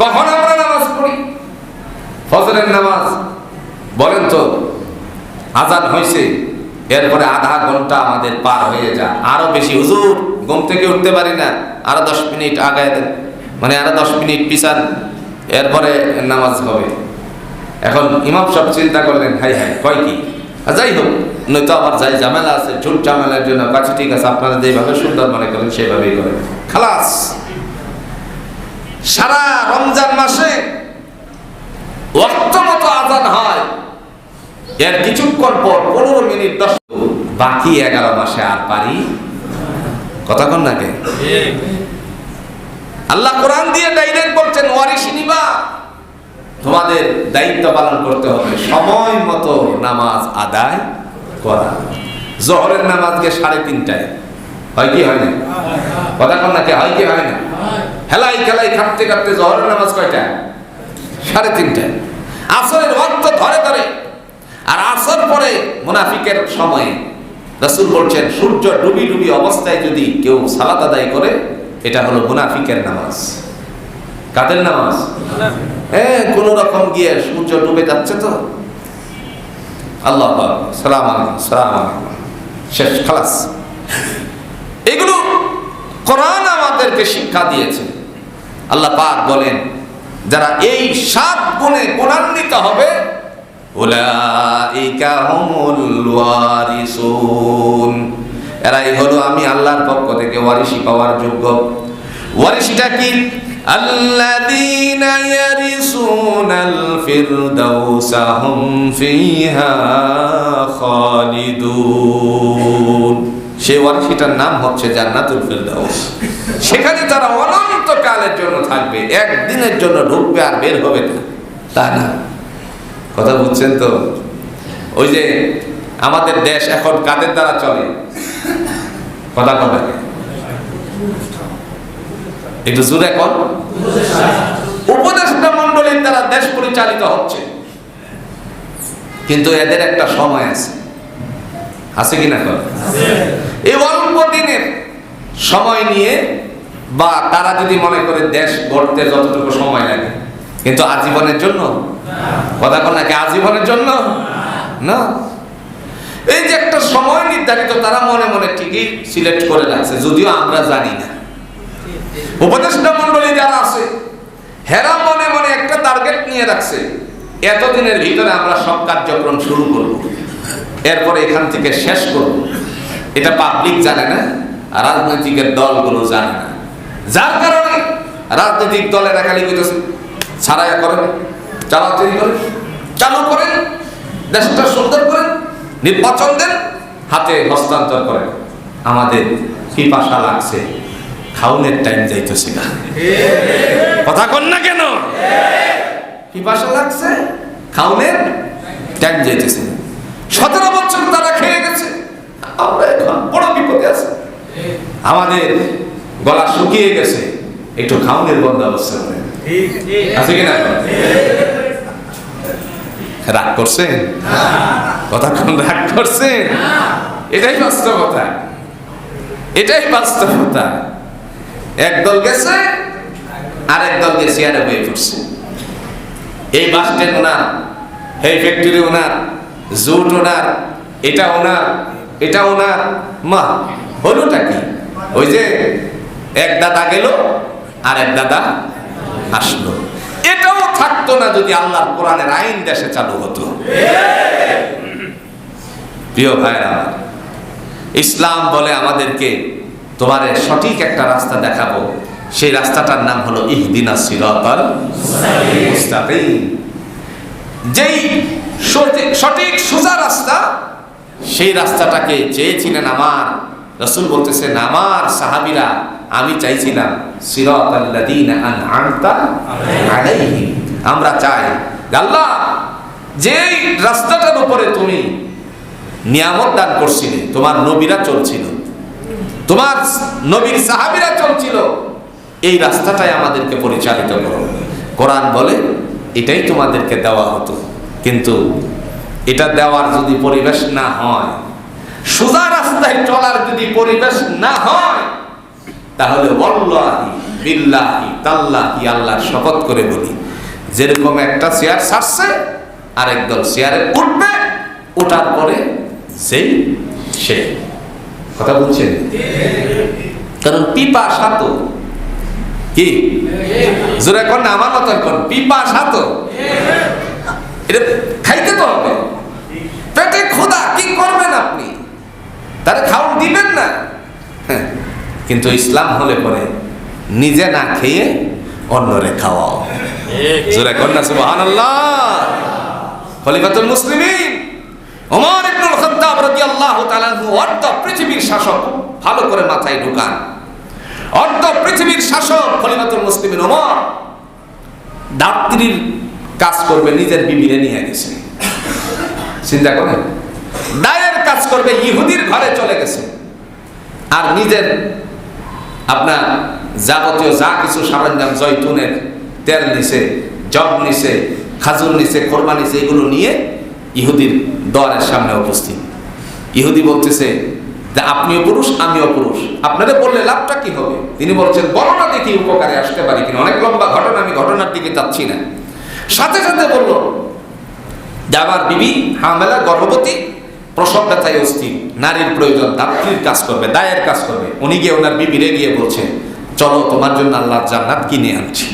কখন আমরা নামাজ পড়ি? ফজরের নামাজ বলেন তো, আজান হয়েছে, এরপরে আধা ঘন্টা আমাদের পার হয়ে যায়, আরো বেশি। হুজুর ঘুম থেকে উঠতে পারি না, আরো 10 মিনিট আগায় দেন, মানে আরো 10 মিনিট পিছান, এরপরে নামাজ হবে। এখন ইমাম সাহেব চিন্তা করলেন, হাই হাই কয় কি, যাই হোক, নয়তো আবার যাই ঝামেলা আছে, ঝুট ঝামেলার জন্য কাছে, ঠিক আছে আপনারা যেভাবে সুন্দর মনে করেন সেভাবেই করেন, খালাস। সারা রমজান মাসে ওয়াক্ত মতো আজান হয়, এর কিছুক্ষণ পর 15 মিনিট 10, বাকি 11 মাসে আর পারি? কথা কন না কে? আল্লাহ কোরআন দিয়ে ডাইরেক্ট বলছেন, ওয়ারিসি নিবা, তোমাদের দায়িত্ব পালন করতে হবে, সময় মতো নামাজ আদায় করা। জোহরের নামাজকে 3:30টায় হয় কি হয় না? কথা কন না কে? হয় কি হয় না? হেলাই খেলাই খাটতে খাটতে জোহরের নামাজ কয়টা? 3:30টায়। আসরের ওয়াক্ত ধরে ধরে, আর আসর পরে মুনাফিকের সময়ে রাসূল বলছেন, সূর্য ডুবি ডুবি অবস্থায় যদি কেউ সালাত আদায় করে, এটা হলো মুনাফিকের নামাজ। কাদের নামাজ? কোন রকম গিয়ে সূর্য ডুবে যাচ্ছে তো, আল্লাহ সালাম আলাইকুম, সালাম আলাইকুম, শেষ, খালাস। এগুলো কোরআন আমাদেরকে শিক্ষা দিয়েছে। আল্লাহ পাক বলেন, যারা এই 7 গুণে গুণান্বিত হবে, উলাইকা হুমুল ওয়ারিসুন, এরাই হলো আমি আল্লাহর পক্ষ থেকে ওয়ারিসি পাওয়ার যোগ্য। ওয়ারিসিটা কি? আল্লাযীনা ইয়ারিসুনাল ফিরদাউসা হুম ফিহা খালিদুন। সেই ওয়ারিসটার নাম হচ্ছে জান্নাতুল ফিরদাউস। সেখানে তারা অনন্তকালের জন্য থাকবে, একদিনের জন্য ঢুকবে আর বের হবে না, তা না। কথা বুঝছেন তো? ওই যে আমাদের দেশ এখন কাদের দ্বারা চলে? কথা কবে একটু জোরে কর। উপদেষ্টা মণ্ডলীর দ্বারা দেশ পরিচালিত হচ্ছে, কিন্তু এদের একটা সময় আছে কিনা? এই অল্প দিনের সময় নিয়ে, বা তারা যদি মনে করে দেশ গড়তে যতটুকু সময় লাগে, কিন্তু আজীবনের জন্য, কথা কর নাকি, আজীবনের জন্য না। এই যে একটা সময় নির্ধারিত তারা মনে মনে ঠিকই সিলেক্ট করে রাখছে, যদিও আমরা জানি না। উপদেষ্টা মণ্ডলী যারা আছে হেরা মনে মনে একটা টার্গেট নিয়ে রাখছে, এতদিনের ভিতরে আমরা সব কার্যক্রম শুরু করব, এরপরে এখান থেকে শেষ করব। এটা পাবলিক জানে না, রাজনৈতিক দলগুলো জানে না, যার কারণে রাজনৈতিক দলের একালি কইতেছে ছাড়াই করেন, চালাচালি করেন, চালু করেন, দেশটা সুন্দর করেন, নির্বাচন দেন, হাতে হস্তান্তর করেন। আমাদের পিপাসা লাগছে, খাউনের টাইম যাইতেছে না, কথা কন না কেন? পিপাসা লাগছে, খাউনের টাইম যাইতেছে না। 17 বছর তারা খেয়ে গেছে, আমরা এখন বড় বিপদে আছি, আমাদের গলা শুকিয়ে গেছে, একটু খাউনের বন্দোবস্ত করেন, আছে কিনা? রাগ করছেন? কথা কোন রাগ করছেন? এটাই বাস্তবতা, এটাই বাস্তবতা। একদল গেছে, আরেক দল গেছে, আর বয়ে পড়ছে। এই বাস স্ট্যান্ড ওনার, এই ফ্যাক্টরি ওনার, জুট ওনার, এটা ওনার, এটা ওনার। মা হলোটা কি? ওই যে এক দাদা গেল আর এক দাদা আসলো। এটাও থাকতো না যদি আল্লাহর কোরআনের আইন দেশে চালু হতো। প্রিয় ভাইরা, ইসলাম বলে আমাদেরকে তোমারে সঠিক একটা রাস্তা দেখাবো, সেই রাস্তাটার নাম হলো ইহদিনাস সিরাতাল মুস্তাকিম। যেই সঠিক সোজা রাস্তা, সেই রাস্তাটাকে চেয়েছিলেন আমার রাসূল, বলতেছেন আমার সাহাবীরা, আমি চাইছিলাম সিরাতাল্লাযীনা আন'আমতা আলাইহিম। আমরা চাই আল্লাহ যেই রাস্তাটার উপরে তুমি নিয়ামত দান করছিলে, তোমার নবীরা চলছিল, তোমার নবীর সাহাবীরা চলছিল, এই রাস্তাটাই আমাদেরকে পরিচালিত করো। কোরআন বলে এটাই তোমাদেরকে দেওয়া হতো, কিন্তু এটা দেওয়ার যদি পরিবেশ না হয়, সোজা রাস্তায় চলার যদি পরিবেশ না হয়, তাহলে ওয়াল্লাহি বিল্লাহি তাল্লাহি, আল্লাহর শপথ করে বলি, যেরকম একটা চেয়ার ছাড়ছে আরেক দল চেয়ারে উঠবে, ওঠার পরে সেই সে। কথা বলছেন? কারণ পিপাসা তো কি, জোরে কোন না, আমার মতন কোন, পিপাসা তো এটা খাইতে তো হবে, পেটে ক্ষুধা, কি করবেন আপনি? তারে খাওয়া দিবেন না। কিন্তু ইসলাম হলে পরে নিজে না খেয়ে অন্যরে খাওয়াও। জোরে কোন না সুবহানাল্লাহ। খলিফাতুল মুসলিমিন ওমর ইবনুল খাত্তাব রাদিয়াল্লাহু তাআলা আনহু, অর্ধ পৃথিবীর শাসক, ভালো করে মাথায় ঢুকান, অর্ধ পৃথিবীর শাসক খলিফাতুল মুসলিমিন ওমর দাত্রীর কাজ করবে, নিজের বিবিরে নিয়ে গেছে। চিন্তা করেন, দায়ের কাজ করবে, ইহুদির ঘরে চলে গেছে, আর নিজের আপনার যাবতীয় যা কিছু সরঞ্জাম, জয়তুনের তেল নিছে, জব নিছে, খাজুর নিছে, কোরমা নিছে, এগুলো নিয়ে ইহুদির দ্বারের সামনে উপস্থিত। ইহুদি বলতেছে যে আপনিও পুরুষ, আমিও পুরুষ, আপনারা বললে লাভটা কি হবে? তিনি বলছেন বলো না দেখি উপকারে আসতে পারি কিনা। অনেক লম্বা ঘটনা, আমি ঘটনার দিকে যাচ্ছি না। সাথে সাথে বলল যে আমার বিবি হামেলা, গর্ভবতী, প্রসব ব্যথায় অস্থির, নারীর প্রয়োজন, দাত্রীর কাজ করবে, দায়ের কাজ করবে। উনি গিয়ে ওনার বিবিরে গিয়ে বলছে চলো তোমার জন্য আল্লাহর জান্নাত কিনে আনছি।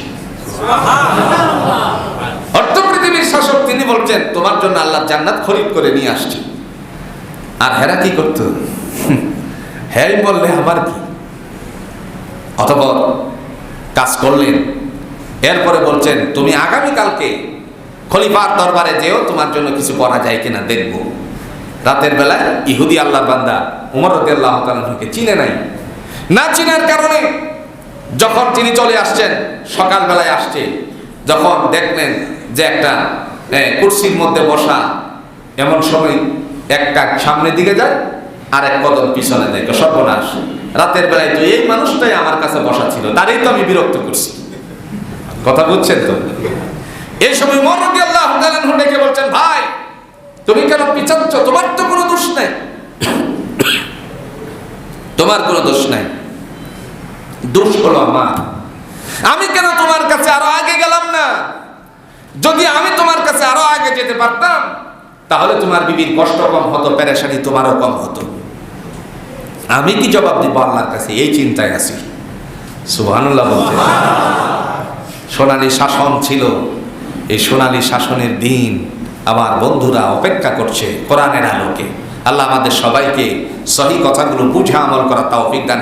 অর্ধ পৃথিবীর শাসক তিনি বলছেন তোমার জন্য আল্লাহর জান্নাত খরিদ করে নিয়ে আসছি। আর হেরা কি করত? হ্যাঁ বললে আবার কি, অতঃপর কাজ করলেন, এরপরে বলছেন তুমি আগামীকালকে খলিফার দরবারে যেও, তোমার জন্য কিছু করা যায় কিনা দেখবো। রাতের বেলায় ইহুদি আল্লাহর বান্দা উমর রাদিয়াল্লাহু তাআলা আনহুকে চিনে নাই, না চিনার কারণে যখন তিনি চলে আসছেন, সকালবেলায় আসছে, যখন দেখলেন যে একটা কুরসির মধ্যে বসা, এমন সময় একটা সামনের দিকে যায় আর এক কদম পিছনে যায়। সর্বনাশ, রাতের বেলায় তো এই মানুষটাই আমার কাছে বসা ছিল, তারই তো আমি বিরক্ত করছি। কথা বুঝছেন তো? এই সময় উমর রাদিয়াল্লাহু তাআলা আনহু ডেকে বলছেন, ভাই তুমি কেন পিছাচ্ছ? তোমার তো কোনো দোষ নাই, তোমার কোনো দোষ নাই, দোষ হলো আমার। আমি কেন তোমার কাছে আরো আগে গেলাম না? যদি আমি তোমার কাছে আরো আগে যেতে পারতাম তাহলে তোমার বিবির কষ্ট কম হতো, পেরেশানি তোমারও কম হতো। আমি কি জবাব দিব আল্লাহর কাছে, এই চিন্তায় আছি। সুবহানাল্লাহ বলতে সোনালী শাসন ছিল, এই সোনালী শাসনের দিন আমার বন্ধুরা অপেক্ষা করছে কোরআনের আলোকে। আল্লাহ আমাদের সবাইকে সহি কথাগুলো বুঝে আমল করা তৌফিক দান